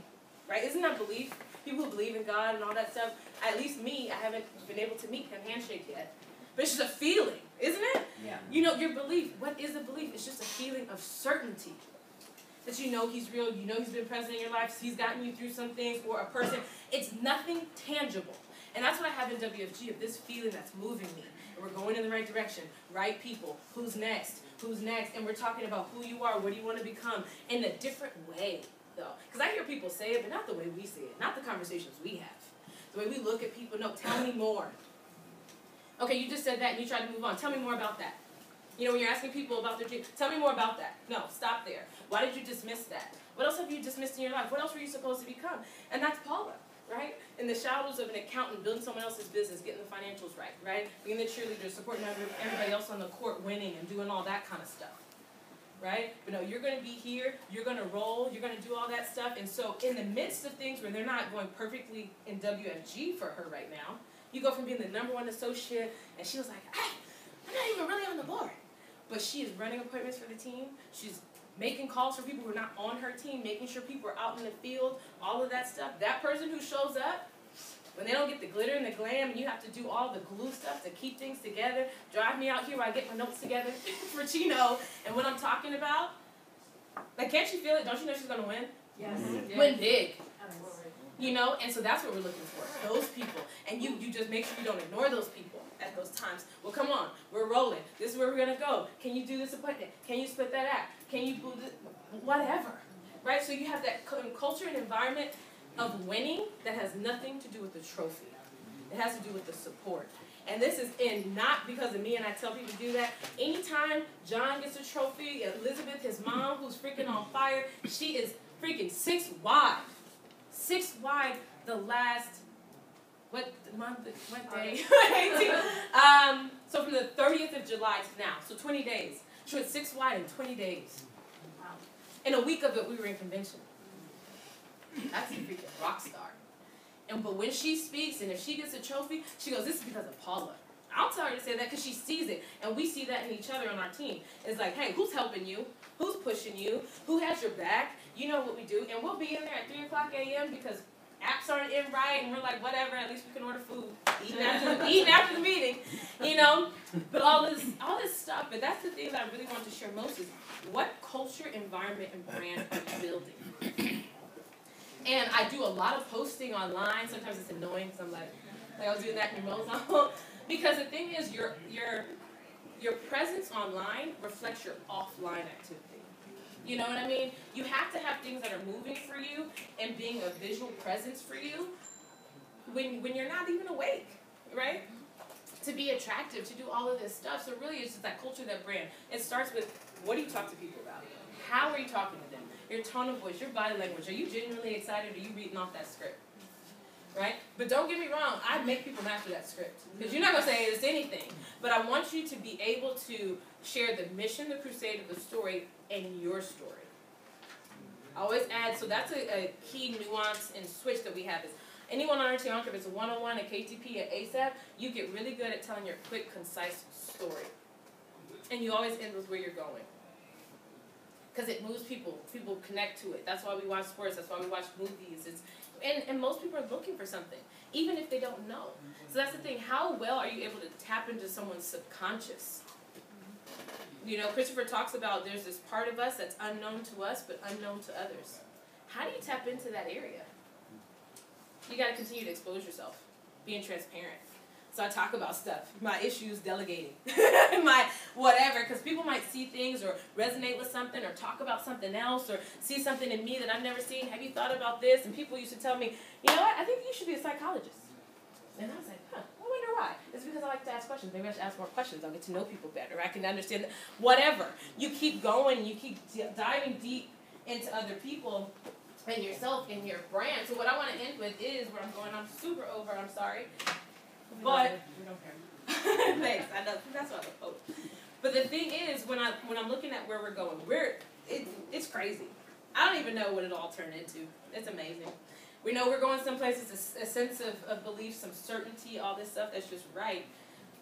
Right? Isn't that belief? People who believe in God and all that stuff, at least me, I haven't been able to meet him handshake yet. But it's just a feeling, isn't it? Yeah. You know, your belief. What is a belief? It's just a feeling of certainty. That you know he's real, you know he's been present in your life, he's gotten you through some things, or a person. It's nothing tangible. And that's what I have in WFG, of this feeling that's moving me. And we're going in the right direction. Right people. Who's next? Who's next? And we're talking about who you are, what do you want to become, in a different way, though. Because I hear people say it, but not the way we say it. Not the conversations we have. The way we look at people. No, tell me more. Okay, you just said that and you tried to move on. Tell me more about that. You know, when you're asking people about their dreams, tell me more about that. No, stop there. Why did you dismiss that? What else have you dismissed in your life? What else were you supposed to become? And that's Paula, right? In the shadows of an accountant, building someone else's business, getting the financials right? Being the cheerleader, supporting everybody else on the court, winning, and doing all that kind of stuff, right? But no, you're going to be here, you're going to roll, you're going to do all that stuff. And so in the midst of things where they're not going perfectly in WFG for her right now, you go from being the #1 associate, and she was like, hey, I'm not even really on the board. But she is running appointments for the team. She's making calls for people who are not on her team, making sure people are out in the field, all of that stuff. That person who shows up, when they don't get the glitter and the glam, and you have to do all the glue stuff to keep things together, drive me out here while I get my notes together for Chino and what I'm talking about. Like, can't you feel it? Don't you know she's going to win? Yes. Mm-hmm. Win big. You know, and so that's what we're looking for, those people. And you just make sure you don't ignore those people at those times. Well, come on, we're rolling. This is where we're going to go. Can you do this appointment? Can you split that app? Can you do this? Whatever, right? So you have that culture and environment of winning that has nothing to do with the trophy. It has to do with the support. And this is not because of me, and I tell people to do that. Anytime John gets a trophy, Elizabeth, his mom, who's freaking on fire, she is freaking 6 wide. 6 wide the last, month, what day? So from the 30th of July to now, so 20 days. She went 6 wide in 20 days. Wow. In a week of it, we were in convention. That's a freaking rock star. But when she speaks, and if she gets a trophy, she goes, this is because of Paula. I'll tell her to say that because she sees it. And we see that in each other on our team. It's like, hey, who's helping you? Who's pushing you? Who has your back? You know what we do. And we'll be in there at 3 o'clock a.m. because apps aren't in right. And we're like, whatever, at least we can order food. Eating after the meeting. You know? But all this stuff. But that's the thing that I really want to share most is what culture, environment, and brand are you building? And I do a lot of posting online. Sometimes it's annoying because I'm like I was doing that in your mobile. Because the thing is, your presence online reflects your offline activity. You know what I mean? You have to have things that are moving for you and being a visual presence for you when you're not even awake, right? To be attractive, to do all of this stuff. So really, it's just that culture, that brand. It starts with, what do you talk to people about? How are you talking to them? Your tone of voice, your body language. Are you genuinely excited? Or are you reading off that script? Right? But don't get me wrong, I make people master that script. Because you're not going to say it's anything. But I want you to be able to share the mission, the crusade of the story, and your story. I always add, so that's a key nuance and switch that we have is, anyone on our team, I don't care if it's a one-on-one, a KTP, an ASAP, you get really good at telling your quick, concise story. And you always end with where you're going. Because it moves people. People connect to it. That's why we watch sports. That's why we watch movies. And most people are looking for something, even if they don't know. So that's the thing. How well are you able to tap into someone's subconscious? You know, Christopher talks about there's this part of us that's unknown to us, but unknown to others. How do you tap into that area? You got to continue to expose yourself, being transparent. So I talk about stuff, my issues delegating, my whatever, because people might see things or resonate with something or talk about something else or see something in me that I've never seen. Have you thought about this? And people used to tell me, you know what, I think you should be a psychologist. And I was like, I wonder why. It's because I like to ask questions. Maybe I should ask more questions. I'll get to know people better. I can understand that. Whatever. You keep going. You keep diving deep into other people and yourself and your brand. So what I want to end with is where I'm going. I'm super over. I'm sorry. But we don't care. Thanks. I know that's what I hope. But the thing is, when I'm looking at where we're going, it's crazy. I don't even know what it all turned into. It's amazing. We know we're going some places, a sense of belief, some certainty, all this stuff that's just right.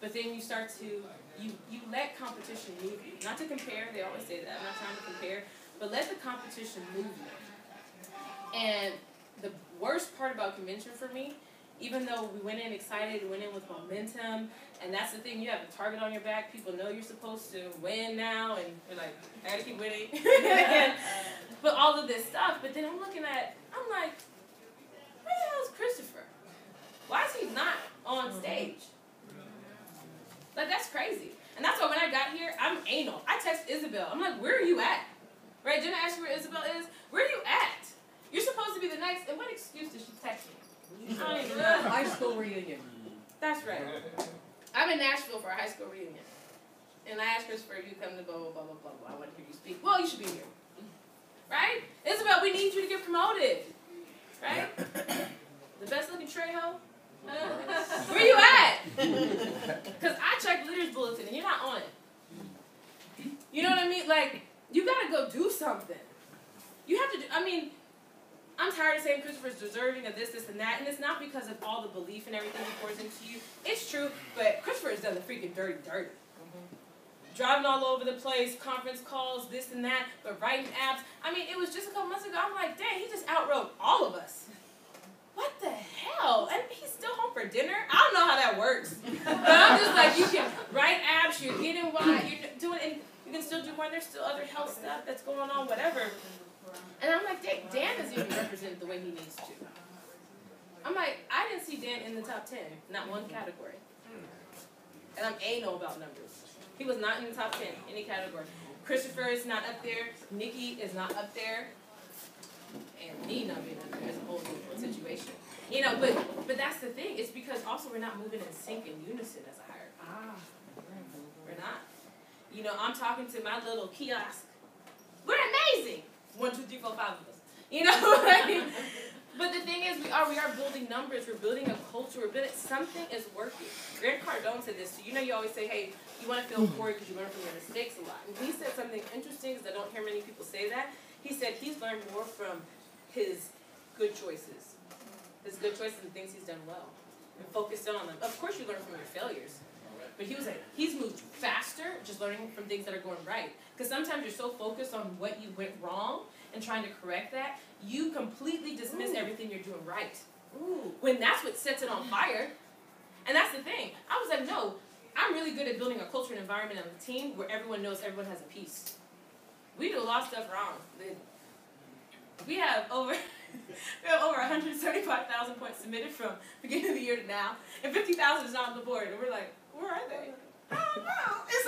But then you start to you let competition move you. Not to compare. They always say that. I'm not trying to compare, but let the competition move you. And the worst part about convention for me, even though we went in excited, went in with momentum, and that's the thing, you have a target on your back, people know you're supposed to win now, and you're like, I gotta keep winning. But all of this stuff, but then I'm like, where the hell is Christopher? Why is he not on stage? Like, that's crazy. And that's why when I got here, I'm anal. I text Isabel. I'm like, where are you at? Right? Didn't I ask you where Isabel is? Where are you at? You're supposed to be the next, and what excuse did she text me? I don't even know. High school reunion. That's right. I'm in Nashville for a high school reunion. And I asked Christopher, if you come to blah, blah, blah, blah, blah, blah. I want to hear you speak. Well, you should be here. Right? Isabel, we need you to get promoted. Right? The best looking Trejo? Where you at? Because I checked Leaders Bulletin and you're not on it. You know what I mean? Like, you got to go do something. You have to do, I'm tired of saying Christopher's deserving of this, and that, and it's not because of all the belief and everything he pours into you. It's true, but Christopher has done the freaking dirty. Driving all over the place, conference calls, this and that, but writing apps. It was just a couple months ago, I'm like, dang, he just outwrote all of us. What the hell? And he's still home for dinner? I don't know how that works. But I'm just like, you can write apps, you're getting wide, you're doing, and you can still do more. There's still other health stuff that's going on, whatever. And I'm like, dang, Dan isn't even represented the way he needs to. I'm like, I didn't see Dan in the top 10, not one category. And I'm anal about numbers. He was not in the top 10, any category. Christopher is not up there. Nikki is not up there. And me not being up there is a whole different situation. But that's the thing. It's because also we're not moving in sync and unison as a hierarchy. We're not. I'm talking to my little kiosk. We're amazing. 1, 2, 3, 4, 5 of us. But the thing is, we are building numbers. We're building a culture. We're building something is working. Grant Cardone said this. So you know, you always say, hey, you want to feel forward because you learn from your mistakes a lot. And he said something interesting because I don't hear many people say that. He said he's learned more from his good choices. His good choices and things he's done well. And focused on them. Of course, you learn from your failures. But he was like, he's moved faster just learning from things that are going right. Because sometimes you're so focused on what you went wrong and trying to correct that, you completely dismiss everything you're doing right. When that's what sets it on fire. And that's the thing. I was like, no, I'm really good at building a culture and environment on the team where everyone knows everyone has a piece. We do a lot of stuff wrong. We have over 175,000 points submitted from beginning of the year to now, and 50,000 is not on the board. And we're like, where are they? I don't know. It's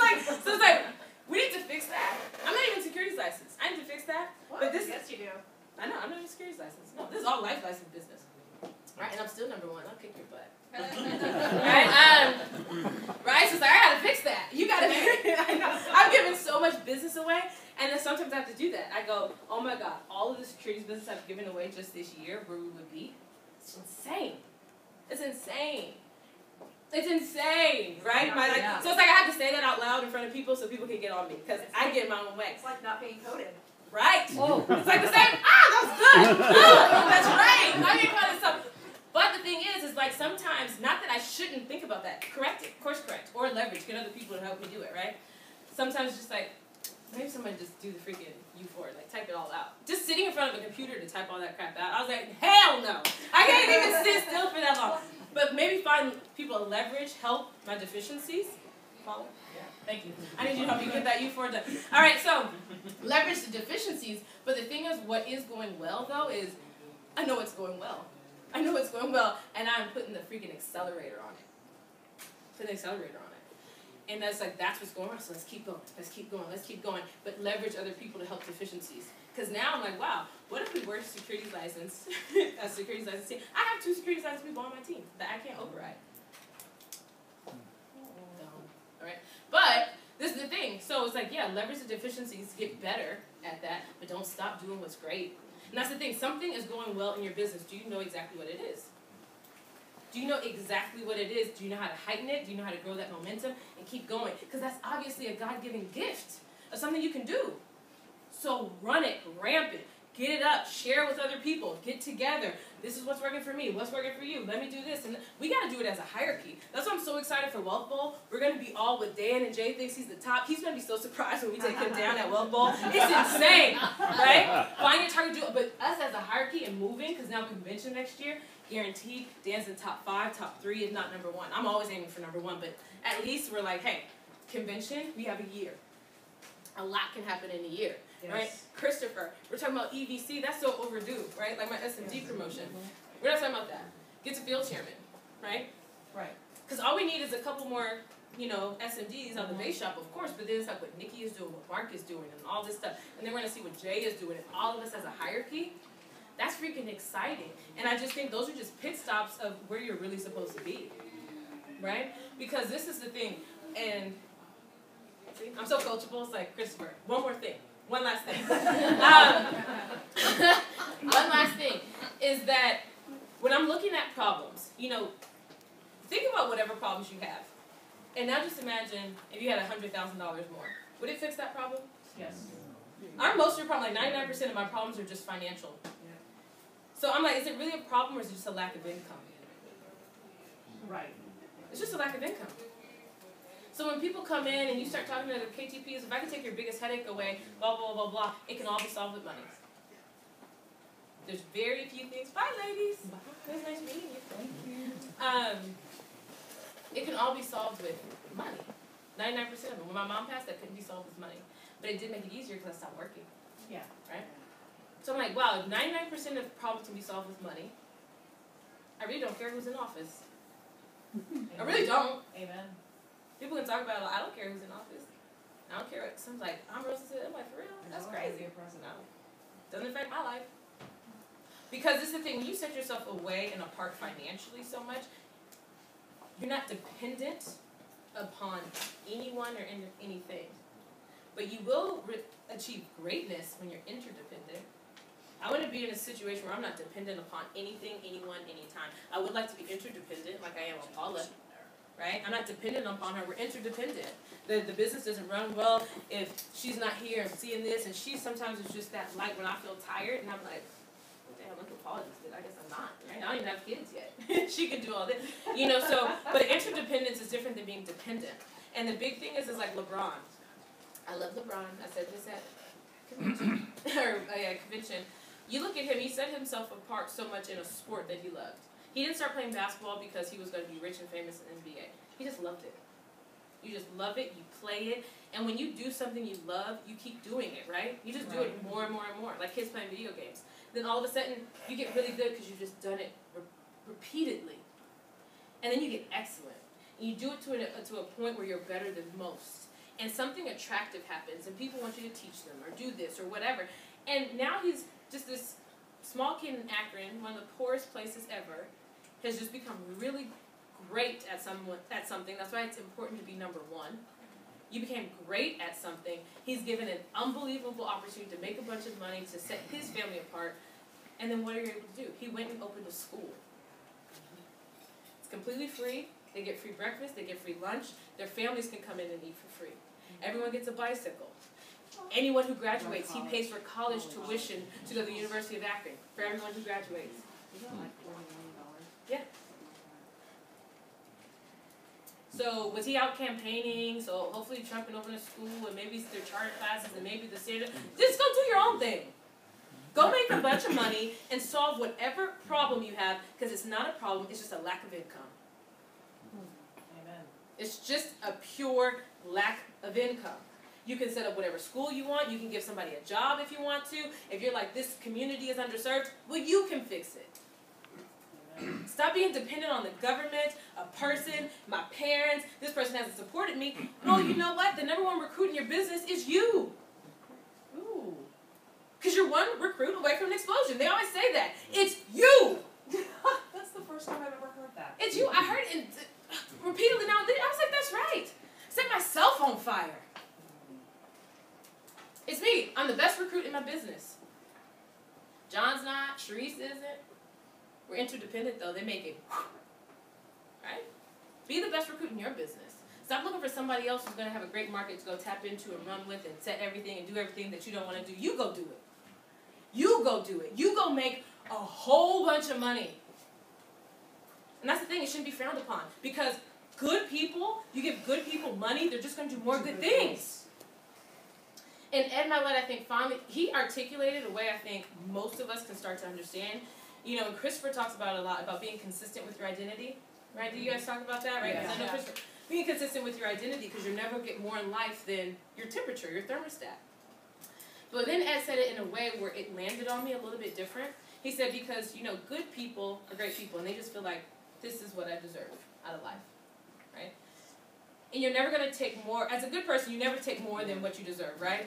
like, we need to fix that. I'm not even securities licensed. I need to fix that. What? But this, yes, you do. I know, I'm not even securities licensed. No, this is all life license business. Right? And I'm still number one. I'll kick your butt. Right? Right? So it's like, I gotta fix that. You gotta I know. I've given so much business away, and then sometimes I have to do that. I go, oh my God, all of the securities business I've given away just this year, where we would be, it's insane. It's insane. It's insane, right? So it's like I have to say that out loud in front of people so people can get on me, because I get my own way. It's like not being coded. Right? Oh. It's like the same, that's good. That's right. Not being coded stuff. But the thing is like sometimes, not that I shouldn't think about that. Correct it, course correct, or leverage, get other people to help me do it, right? Sometimes just like, maybe somebody just do the freaking U4, like type it all out. Just sitting in front of a computer to type all that crap out, I was like, hell no. I can't even sit still for that long. But maybe find people to leverage, help my deficiencies. Follow? Yeah. Thank you. I need you to help me get that U4 done. All right, so leverage the deficiencies. But the thing is, what is going well, though, is I know it's going well. I know it's going well, and I'm putting the freaking accelerator on it. Put the accelerator on it. And that's like, that's what's going on, so let's keep going, let's keep going, let's keep going. But leverage other people to help deficiencies. Because now I'm like, wow, what if we were securities license, a securities license team? I have 2 securities license people on my team that I can't override. All right? But this is the thing. So it's like, yeah, leverage the deficiencies, get better at that, but don't stop doing what's great. And that's the thing. Something is going well in your business. Do you know exactly what it is? Do you know exactly what it is? Do you know how to heighten it? Do you know how to grow that momentum and keep going? Because that's obviously a God-given gift of something you can do. So run it, ramp it, get it up, share it with other people, get together. This is what's working for me, what's working for you. Let me do this. And we got to do it as a hierarchy. That's why I'm so excited for Wealth Bowl. We're going to be all with Dan, and Jay thinks he's the top. He's going to be so surprised when we take him down at Wealth Bowl. It's insane, right? Find your target, do it. But us as a hierarchy and moving, because now convention next year, guaranteed, Dan's in top 5, top 3, if not number 1. I'm always aiming for number 1, but at least we're like, hey, convention, we have a year. A lot can happen in a year. Yes. Right? Christopher, we're talking about EVC, that's so overdue, right? Like my SMD promotion. We're not talking about that. Get to field chairman, right? Right. Because all we need is a couple more, SMDs on the base shop, of course, but then it's like what Nikki is doing, what Mark is doing, and all this stuff. And then we're going to see what Jay is doing, and all of us as a hierarchy. That's freaking exciting. And I just think those are just pit stops of where you're really supposed to be, right? Because this is the thing, and see, I'm so coachable, it's like, Christopher, one more thing. One last thing. One last thing is that when I'm looking at problems, think about whatever problems you have. And now just imagine if you had $100,000 more. Would it fix that problem? Yes. Most of your problem, like 99% of my problems are just financial. So I'm like, is it really a problem or is it just a lack of income? Right. It's just a lack of income. So when people come in and you start talking to the KTPs, if I can take your biggest headache away, blah, blah, blah, blah, it can all be solved with money. There's very few things. Bye, ladies. It was nice meeting you. Thank you. It can all be solved with money. 99% of it. When my mom passed, that couldn't be solved with money. But it did make it easier because I stopped working. Yeah. Right? So I'm like, wow, if 99% of problems can be solved with money, I really don't care who's in office. I really don't. Amen. People can talk about it, I don't care who's in office. I don't care what someone's like, I'm Rosa. I'm like, for real? That's crazy. No. Doesn't affect my life. Because this is the thing, when you set yourself away and apart financially so much, you're not dependent upon anyone or anything. But you will achieve greatness when you're interdependent. I want to be in a situation where I'm not dependent upon anything, anyone, anytime. I would like to be interdependent, like I am on Paula, right? I'm not dependent upon her. We're interdependent. The business doesn't run well if she's not here and seeing this, and she sometimes is just that light when I feel tired, and I'm like, damn, look what Paula just did. I guess I'm not, right? I don't even have kids yet. She can do all this, you know, so, but interdependence is different than being dependent. And the big thing is like LeBron. I love LeBron. I said this at convention, convention. You look at him, he set himself apart so much in a sport that he loved. He didn't start playing basketball because he was going to be rich and famous in the NBA. He just loved it. You just love it, you play it, and when you do something you love, you keep doing it, right? You just do it more and more and more, like kids playing video games. Then all of a sudden, you get really good because you've just done it repeatedly. And then you get excellent. And you do it to a point where you're better than most. And something attractive happens, and people want you to teach them, or do this, or whatever. And now he's just this small kid in Akron, one of the poorest places ever, has just become really great at something. That's why it's important to be number one. You became great at something. He's given an unbelievable opportunity to make a bunch of money, to set his family apart. And then what are you able to do? He went and opened a school. It's completely free. They get free breakfast. They get free lunch. Their families can come in and eat for free. Everyone gets a bicycle. Anyone who graduates, he pays for college tuition to go to the University of Akron for everyone who graduates. Yeah. So was he out campaigning? So hopefully Trump can open a school, and maybe it's their charter classes, and maybe the state. Just go do your own thing. Go make a bunch of money and solve whatever problem you have, because it's not a problem, it's just a lack of income. Amen. It's just a pure lack of income. You can set up whatever school you want. You can give somebody a job if you want to. If you're like, this community is underserved, well, you can fix it. Amen. Stop being dependent on the government, a person, my parents. This person hasn't supported me. No, you know what? The number one recruit in your business is you. Ooh. Because you're one recruit away from an explosion. They always say that. It's you. That's the first time I've ever heard that. It's you. I heard it repeatedly now and then. I was like, that's right. Set myself on fire. It's me. I'm the best recruit in my business. John's not. Sharice isn't. We're interdependent, though. They make it. Right? Be the best recruit in your business. Stop looking for somebody else who's going to have a great market to go tap into and run with and set everything and do everything that you don't want to do. You go do it. You go do it. You go make a whole bunch of money. And that's the thing. It shouldn't be frowned upon. Because good people, you give good people money, they're just going to do more good things. And Ed Mylett, I think, finally, he articulated a way I think most of us can start to understand. You know, and Christopher talks about it a lot, about being consistent with your identity. Right? Do you guys talk about that? Right? Yeah. I know Christopher, being consistent with your identity, because you'll never get more in life than your temperature, your thermostat. But then Ed said it in a way where it landed on me a little bit different. He said, because, you know, good people are great people, and they just feel like, this is what I deserve out of life. Right? And you're never going to take more, as a good person, you never take more than what you deserve, right?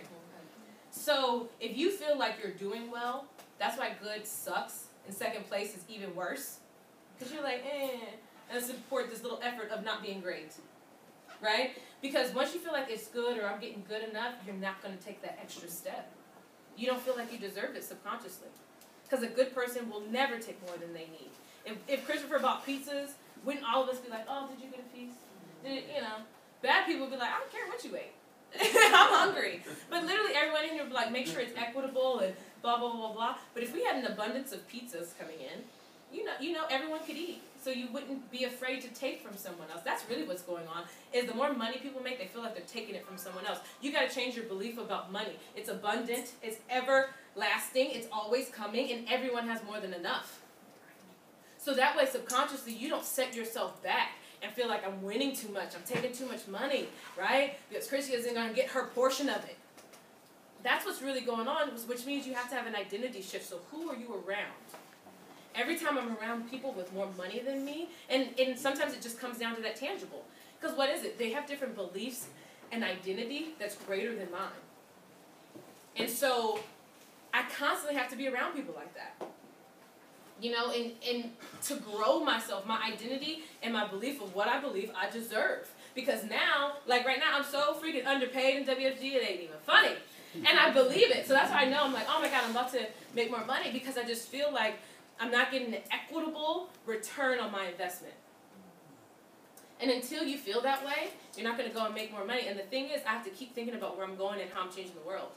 So, if you feel like you're doing well, that's why good sucks, and second place is even worse. Because you're like, and support this little effort of not being great. Right? Because once you feel like it's good, or I'm getting good enough, you're not going to take that extra step. You don't feel like you deserve it subconsciously. Because a good person will never take more than they need. If Christopher bought pizzas, wouldn't all of us be like, oh, did you get a piece? You know, bad people would be like, I don't care what you ate. I'm hungry. But literally everyone in here would be like, make sure it's equitable and blah, blah, blah, blah. But if we had an abundance of pizzas coming in, you know, everyone could eat. So you wouldn't be afraid to take from someone else. That's really what's going on, is the more money people make, they feel like they're taking it from someone else. You got to change your belief about money. It's abundant. It's everlasting. It's always coming. And everyone has more than enough. So that way, subconsciously, you don't set yourself back and feel like I'm winning too much. I'm taking too much money, right? Because Chrissy isn't going to get her portion of it. That's what's really going on, which means you have to have an identity shift. So who are you around? Every time I'm around people with more money than me, and sometimes it just comes down to that tangible. Because what is it? They have different beliefs and identity that's greater than mine. And so I constantly have to be around people like that. You know, and to grow myself, my identity and my belief of what I believe I deserve. Because now, like right now, I'm so freaking underpaid in WFG, it ain't even funny. And I believe it. So that's why I know, I'm like, oh my God, I'm about to make more money, because I just feel like I'm not getting an equitable return on my investment. And until you feel that way, you're not going to go and make more money. And the thing is, I have to keep thinking about where I'm going and how I'm changing the world.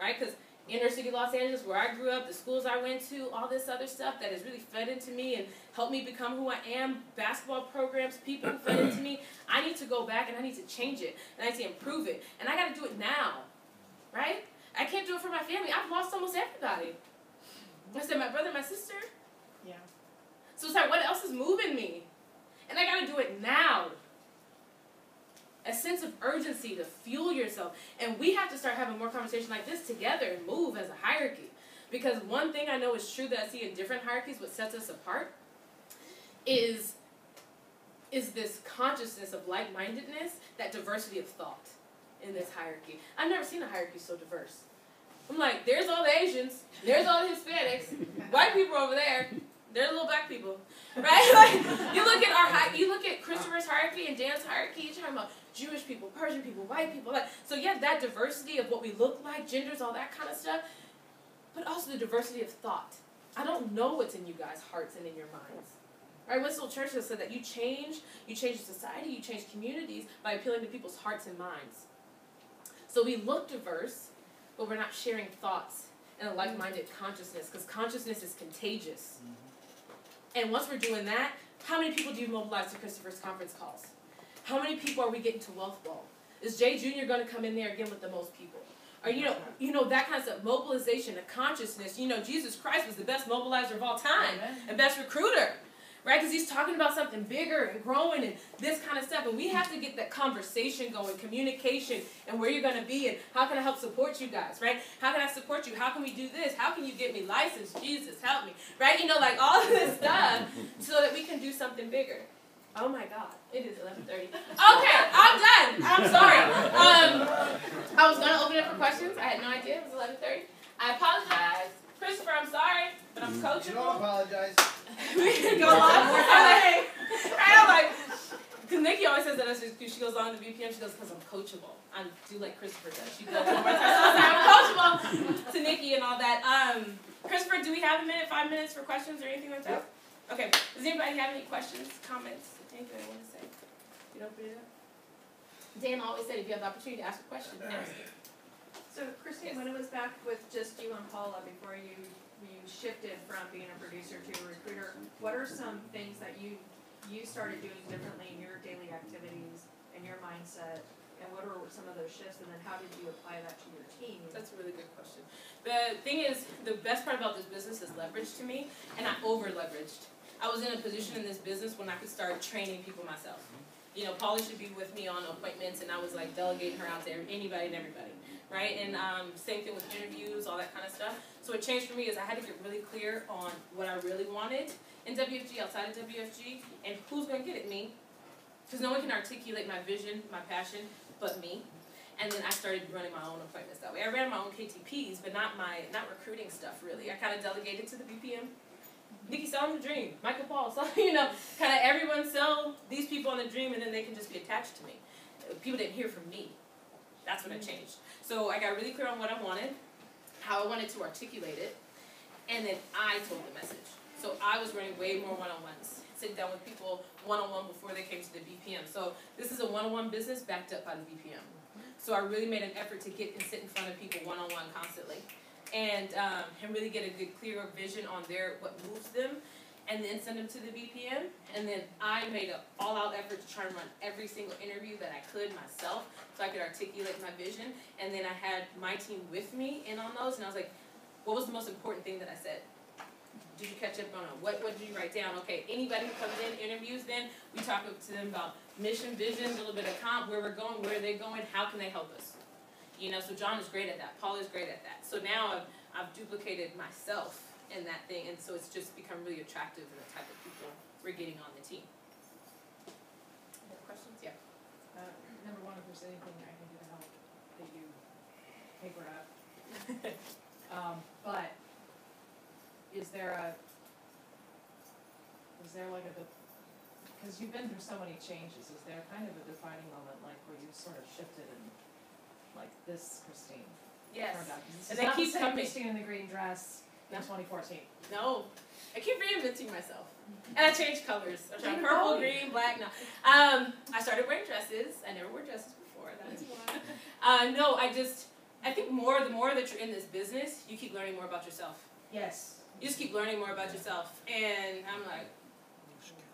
Right? Because inner city Los Angeles, where I grew up, the schools I went to, all this other stuff that has really fed into me and helped me become who I am, basketball programs, people who fed into me, I need to go back and I need to change it. And I need to improve it. And I got to do it now. Right? I can't do it for my family. I've lost almost everybody. I said my brother, my sister. Yeah. So it's like, what else is moving me? And I got to do it now. A sense of urgency to fuel yourself. And we have to start having more conversation like this together and move as a hierarchy. Because one thing I know is true that I see in different hierarchies, what sets us apart, is this consciousness of like-mindedness, that diversity of thought in this hierarchy. I've never seen a hierarchy so diverse. I'm like, there's all the Asians, there's all the Hispanics, white people over there, there's little black people, right? Like, you look at Christopher's hierarchy and Dan's hierarchy, you're talking about Jewish people, Persian people, white people, like, so yeah, that diversity of what we look like, genders, all that kind of stuff, but also the diversity of thought. I don't know what's in you guys' hearts and in your minds. Right? Winston Churchill said that you change society, you change communities by appealing to people's hearts and minds. So we look diverse, but we're not sharing thoughts and a like-minded consciousness, because consciousness is contagious. And once we're doing that, how many people do you mobilize to Christopher's conference calls? How many people are we getting to Wealth Ball? Is Jay Jr. going to come in there again with the most people? Or, you know that kind of stuff, mobilization, a consciousness. Jesus Christ was the best mobilizer of all time and best recruiter. Right? Because he's talking about something bigger and growing and this kind of stuff. And we have to get that conversation going, communication, and where you're going to be and how can I help support you guys, right? How can I support you? How can we do this? How can you get me licensed? Jesus, help me. Right? Like all of this stuff so that we can do something bigger. Oh my God. It is 11:30. Okay, I'm done. I'm sorry. I was going to open it for questions. I had no idea it was 11:30. I apologize. Christopher, I'm sorry, but I'm coachable. You don't apologize. We can go on. I'm like, because Nikki always says that she goes on the VPM, she goes, because I'm coachable. I do like Christopher does. She does one more time. I'm coachable to Nikki and all that. Christopher, do we have 5 minutes for questions or anything like that? Yep. Okay. Does anybody have any questions, comments, anything they want to say? You don't put it up? Dan always said if you have the opportunity to ask a question, ask it. So, Christine, when it was back with just you and Paula before you shifted from being a producer to a recruiter, what are some things that you started doing differently in your daily activities and your mindset, and what are some of those shifts, and then how did you apply that to your team? That's a really good question. The thing is, the best part about this business is leverage to me, and I over-leveraged. I was in a position in this business when I could start training people myself. Paula should be with me on appointments, and I was like delegating her out to anybody and everybody. Right? And same thing with interviews, all that kind of stuff. So what changed for me is I had to get really clear on what I really wanted in WFG, outside of WFG, and who's going to get it? Me. Because no one can articulate my vision, my passion, but me. And then I started running my own appointments that way. I ran my own KTPs, but not recruiting stuff, really. I kind of delegated to the BPM. Nikki, sell them the dream. Michael Paul, kind of everyone sell these people on the dream, and then they can just be attached to me. People didn't hear from me. That's when it changed. So I got really clear on what I wanted, how I wanted to articulate it, and then I told the message. So I was running way more one-on-ones, sitting down with people one-on-one before they came to the BPM. So this is a one-on-one business backed up by the BPM. So I really made an effort to get and sit in front of people one-on-one constantly, and really get a good, clearer vision on what moves them, and then send them to the BPM. And then I made an all-out effort to try and run every single interview that I could myself so I could articulate my vision. And then I had my team with me in on those, and I was like, what was the most important thing that I said? Did you catch up on it? What did you write down? Okay, anybody who comes in, interviews then, we talk to them about mission, vision, a little bit of comp, where we're going, where they're going, how can they help us? So John is great at that. Paul is great at that. So now I've duplicated myself in that thing, and so it's just become really attractive in the type of people we're getting on the team. Any questions? Yeah. Number one, if there's anything I can do to help that you paper up. But is there like a because you've been through so many changes, is there kind of a defining moment, like, where you sort of shifted and, like, this Christine Yes. turned out? 'Cause this And is they not keep the same coming. Christine in the green dress in No. 2014. No. I keep reinventing myself. And I change colors. I tried Keep purple, going. green, black. No. I started wearing dresses. I never wore dresses before. That's why. No, I think the more that you're in this business, you keep learning more about yourself. Yes. You just keep learning more about yourself. And I'm like,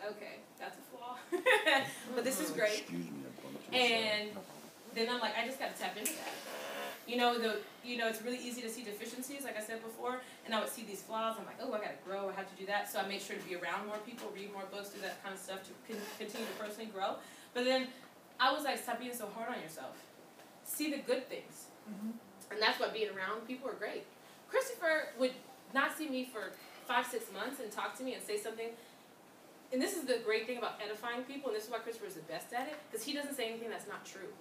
okay, that's a flaw. But this is great. And then I'm like, I just got to tap into that. It's really easy to see deficiencies, like I said before, and I would see these flaws. I'm like, oh, I got to grow. I have to do that. So I make sure to be around more people, read more books, do that kind of stuff to continue to personally grow. But then I was like, stop being so hard on yourself. See the good things. Mm-hmm. And that's why being around people are great. Christopher would not see me for 5-6 months and talk to me and say something. And this is the great thing about edifying people, and this is why Christopher is the best at it, because he doesn't say anything that's not true.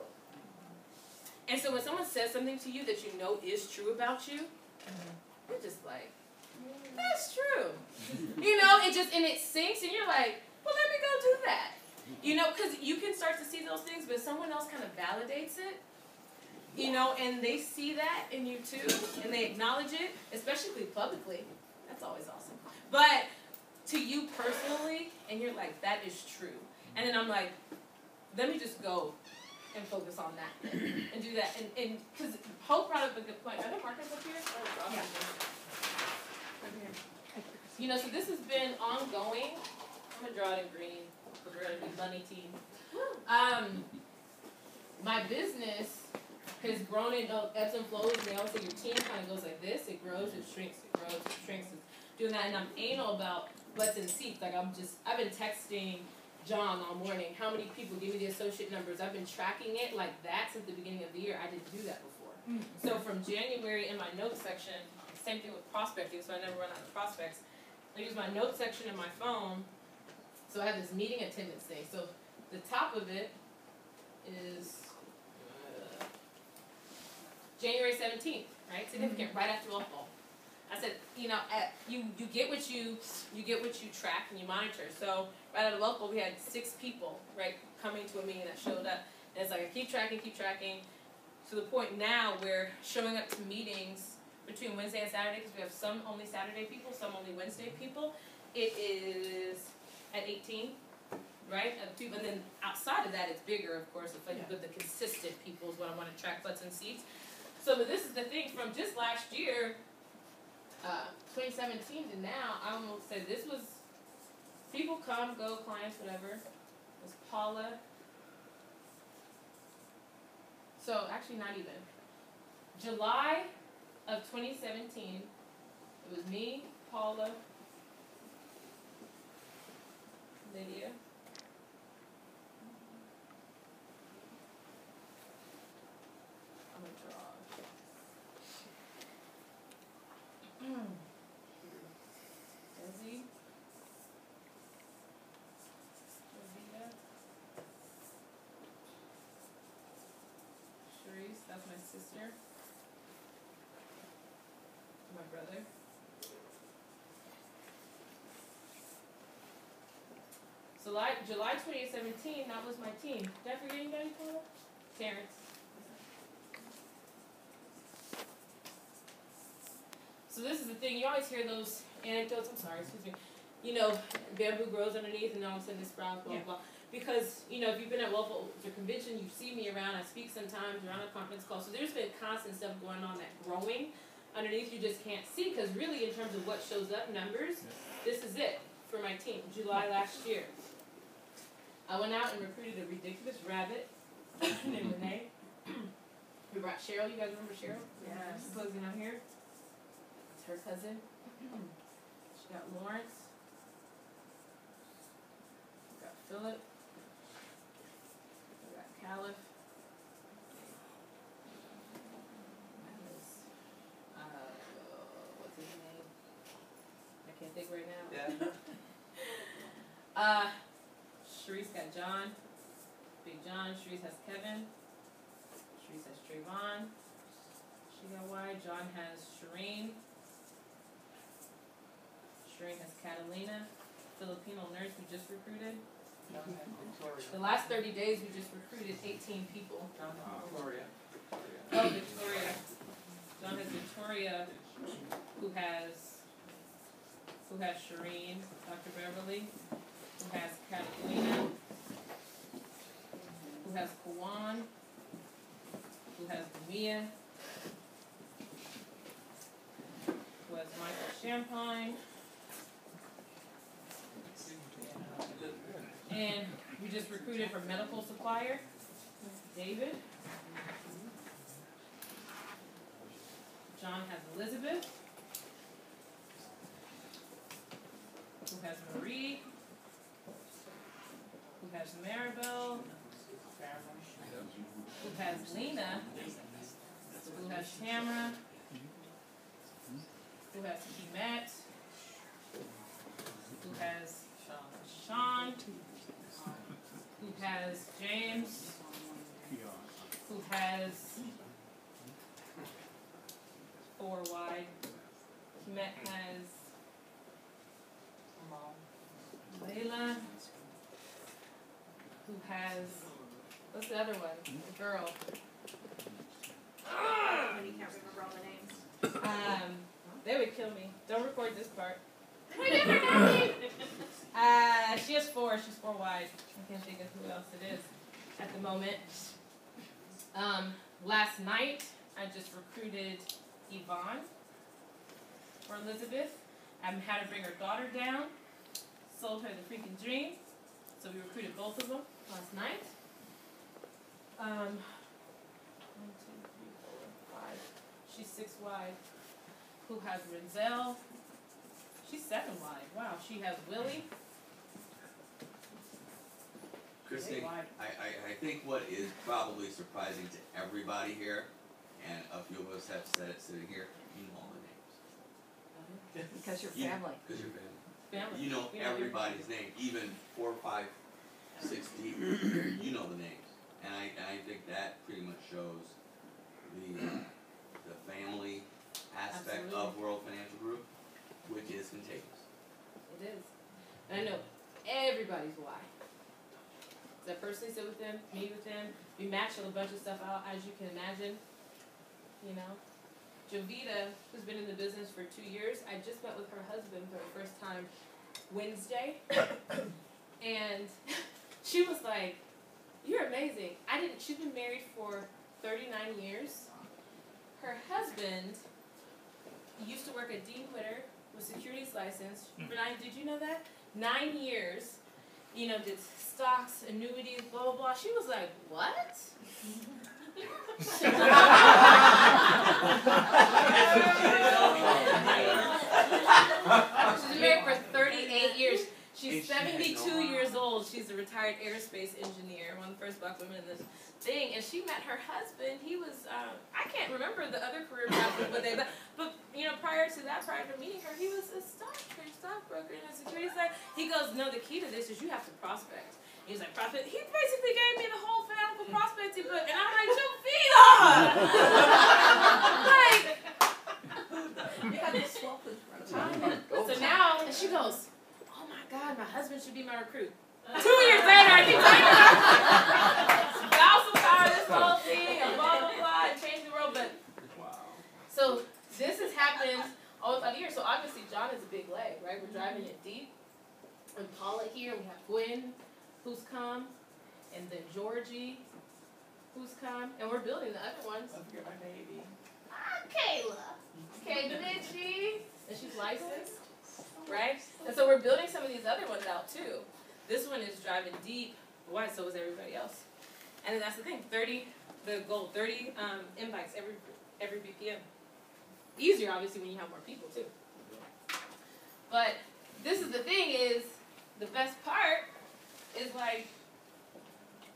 And so when someone says something to you that you know is true about you, you're just like, that's true. And it sinks, and you're like, well, let me go do that. Because you can start to see those things, but someone else kind of validates it, and they see that in you too, and they acknowledge it, especially publicly. That's always awesome. But to you personally, and you're like, that is true. And then I'm like, let me just go and focus on that and do that. And because Hope brought up a good point. Are there markers up here? Yeah. So this has been ongoing. I'm going to draw it in green. We're going to be bunny team. My business has grown in ebbs and flows. And they always say your team kind of goes like this. It grows, it shrinks, it grows, it shrinks. It's doing that. And I'm anal about what's in seats. Like I've been texting John all morning. How many people give me the associate numbers? I've been tracking it like that since the beginning of the year. I didn't do that before. So from January in my notes section, same thing with prospecting, so I never run out of prospects. I use my notes section in my phone. So I have this meeting attendance thing. So the top of it is January 17th, right? Significant, right after Wolf Ball. I said, you get what you track and you monitor. So right out of local, we had 6 people, right, coming to a meeting that showed up. And it's like, I keep tracking, to the point now where showing up to meetings between Wednesday and Saturday, because we have some only Saturday people, some only Wednesday people, it is at 18, right? And then outside of that, it's bigger, of course, but the consistent people is what I want to track, butts and seats. So but this is the thing, from just last year, 2017 to now, I almost said this was, people come, go, clients, whatever. It was Paula. So actually not even. July of 2017, it was me, Paula, Lydia. I'm gonna draw. Desi. Rosita. Sharice, that's my sister. My brother. So July 2017, that was my team. Did I forget anybody, Paula? Terrence. So this is the thing, you always hear those anecdotes, I'm sorry, excuse me, bamboo grows underneath and all of a sudden it sprouts, blah, blah. Because, if you've been at Waffle Convention, you see me around, I speak sometimes, around a conference call. So there's been constant stuff going on that growing underneath you just can't see, because really in terms of what shows up, numbers, this is it for my team, July last year. I went out and recruited a ridiculous rabbit named Renee. We brought Cheryl, you guys remember Cheryl? Yes. She's closing out here. It's her cousin. She got Lawrence. We got Philip. We got Caliph. What's his name? I can't think right now. Yeah. Sharice got John. Big John. Sharice has Kevin. Sharice has Trayvon. She got Y. John has Shireen. Shireen has Catalina. Filipino nurse we just recruited. The last 30 days, we just recruited 18 people. Gloria. Oh, Victoria. John has Victoria, who has Shireen, Dr. Beverly, who has Catalina, who has Kawan, who has Mia, who has Michael Champagne, and we just recruited for medical supplier, David. John has Elizabeth, who has Marie, who has Maribel, who has Lena, who has Tamara, who has Kemet, who has Sean, who has James, who has 4 wide, Kemet has Layla, who has, what's the other one? The girl. You can't remember all the names. They would kill me. Don't record this part. We never know. She has 4. She's 4 wide. I can't think of who else it is at the moment. Last night, I just recruited Yvonne for Elizabeth. I had to bring her daughter down. Sold her the freaking dream. So we recruited both of them last night. 1, 2, 3, 4, 5. She's 6 wide. Who has Renzel? She's 7 wide. Wow. She has Willie. Christine, I think what is probably surprising to everybody here, and a few of us have said it sitting here, you know all the names. Because you're You- family. Because you're family. Family. You know We know everybody's name, even 4, 5, 6 deep. You know the names, and I think that pretty much shows the family aspect of Absolutely. World Financial Group, which is contagious. It is. And I know everybody's why. 'Cause I personally sit with them, meet with them. We match a bunch of stuff out, as you can imagine. You know? Jovita, who's been in the business for 2 years, I just met with her husband for the first time Wednesday. And she was like, "You're amazing." She's been married for 39 years. Her husband used to work at Dean Quitter with securities license. Did you know that? 9 years. You know, did stocks, annuities, blah, blah, blah. She was like, "What?" She's been married for 38 years. She's 72 years old. She's a retired aerospace engineer, one of the first black women in this thing. And she met her husband. He was, I can't remember the other career path, but you know, prior to meeting her, he was a stockbroker in a securities side. He goes, "No, the key to this is you have to prospect." He was like, "Prospect." He basically gave me the whole financial prospecting book, and I'm like, "Jovita!" Like, You got this swap with so now, and she goes, "Oh my God, my husband should be my recruit." 2 years later, I keep telling her, "Bow some power, this whole thing, and blah, blah, blah, and change the world." But, so this has happened all 5 years. So obviously, John is a big leg, right? We're driving it deep. And Paula here, we have Gwen, who's come, and then Georgie, who's come, and we're building the other ones. Don't forget my baby. Kayla. Kay Benici. And she's licensed, right? And so we're building some of these other ones out too. This one is driving deep. Why? So is everybody else. And then that's the thing. 30 invites every BPM. Easier, obviously, when you have more people too. But this is the thing is, the best part is like,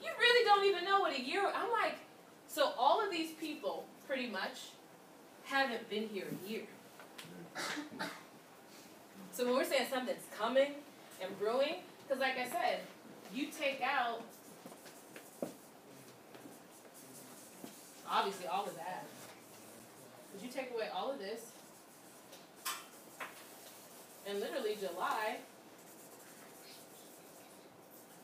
you really don't even know what a year, I'm like, so all of these people, pretty much, haven't been here a year. So when we're saying something's coming and brewing, because like I said, you take out, obviously all of that, but you take away all of this, and literally July,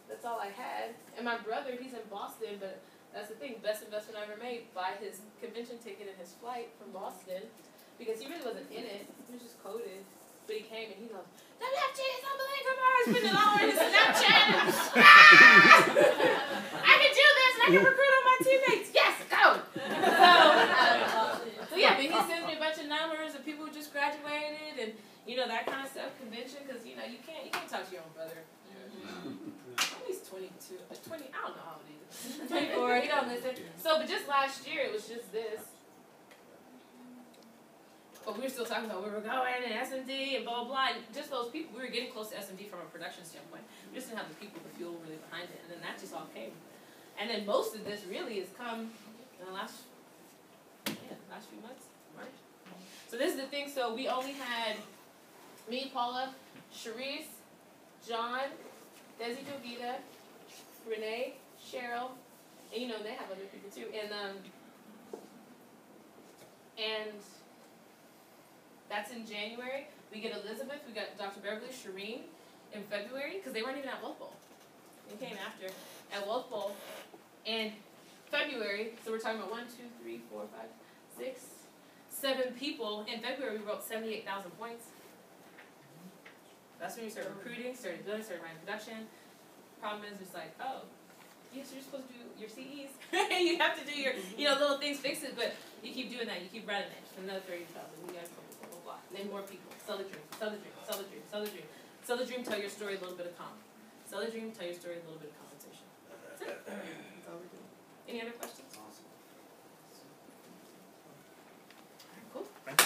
that's all I had. And my brother, he's in Boston, but that's the thing, best investment I ever made, buy his convention ticket and his flight from Boston, because he really wasn't in it, he was just coded. But he came and he goes, WFG is unbelievable, I spent it all on his Snapchat. I can do this and I can recruit all my teammates. Yes, go! So yeah, but he sends me a bunch of numbers of people who just graduated and, you know, that kind of stuff, convention, because, you know, you can't talk to your own brother. He's 22, 20, I don't know how old he is. 24, he don't listen. So, but just last year, it was just this. But we were still talking about where we're going and S&D and blah, blah, blah. And just those people, we were getting close to S&D from a production standpoint. We just didn't have the people, the fuel really behind it. And then that just all came. And then most of this really has come in the last few months, March. So this is the thing. So we only had me, Paula, Sharice, John, Desi Jovita, Renee, Cheryl, and you know, they have other people too. And that's in January. We get Elizabeth, we got Dr. Beverly, Shireen in February, because they weren't even at Wolf Bowl. They came after at Wolf Bowl. And February, so we're talking about 1, 2, 3, 4, 5, 6, 7 people. In February, we wrote 78,000 points. That's when you start recruiting, started building, started running production. Problem is, it's like, oh, yes, you're supposed to do your CEs. You have to do your, little things, fix it, but you keep doing that. You keep running it. Another 30,000. You guys blah, blah, blah. Then more people. Sell the dream. Sell the dream. Sell the dream. Sell the dream. Sell the dream. Tell your story. A little bit of comp. Sell the dream. Tell your story. A little bit of compensation. That's it. That's all we're doing. Any other questions? Awesome. Cool. Thank you.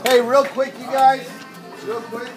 Hey, real quick, you guys. Real quick.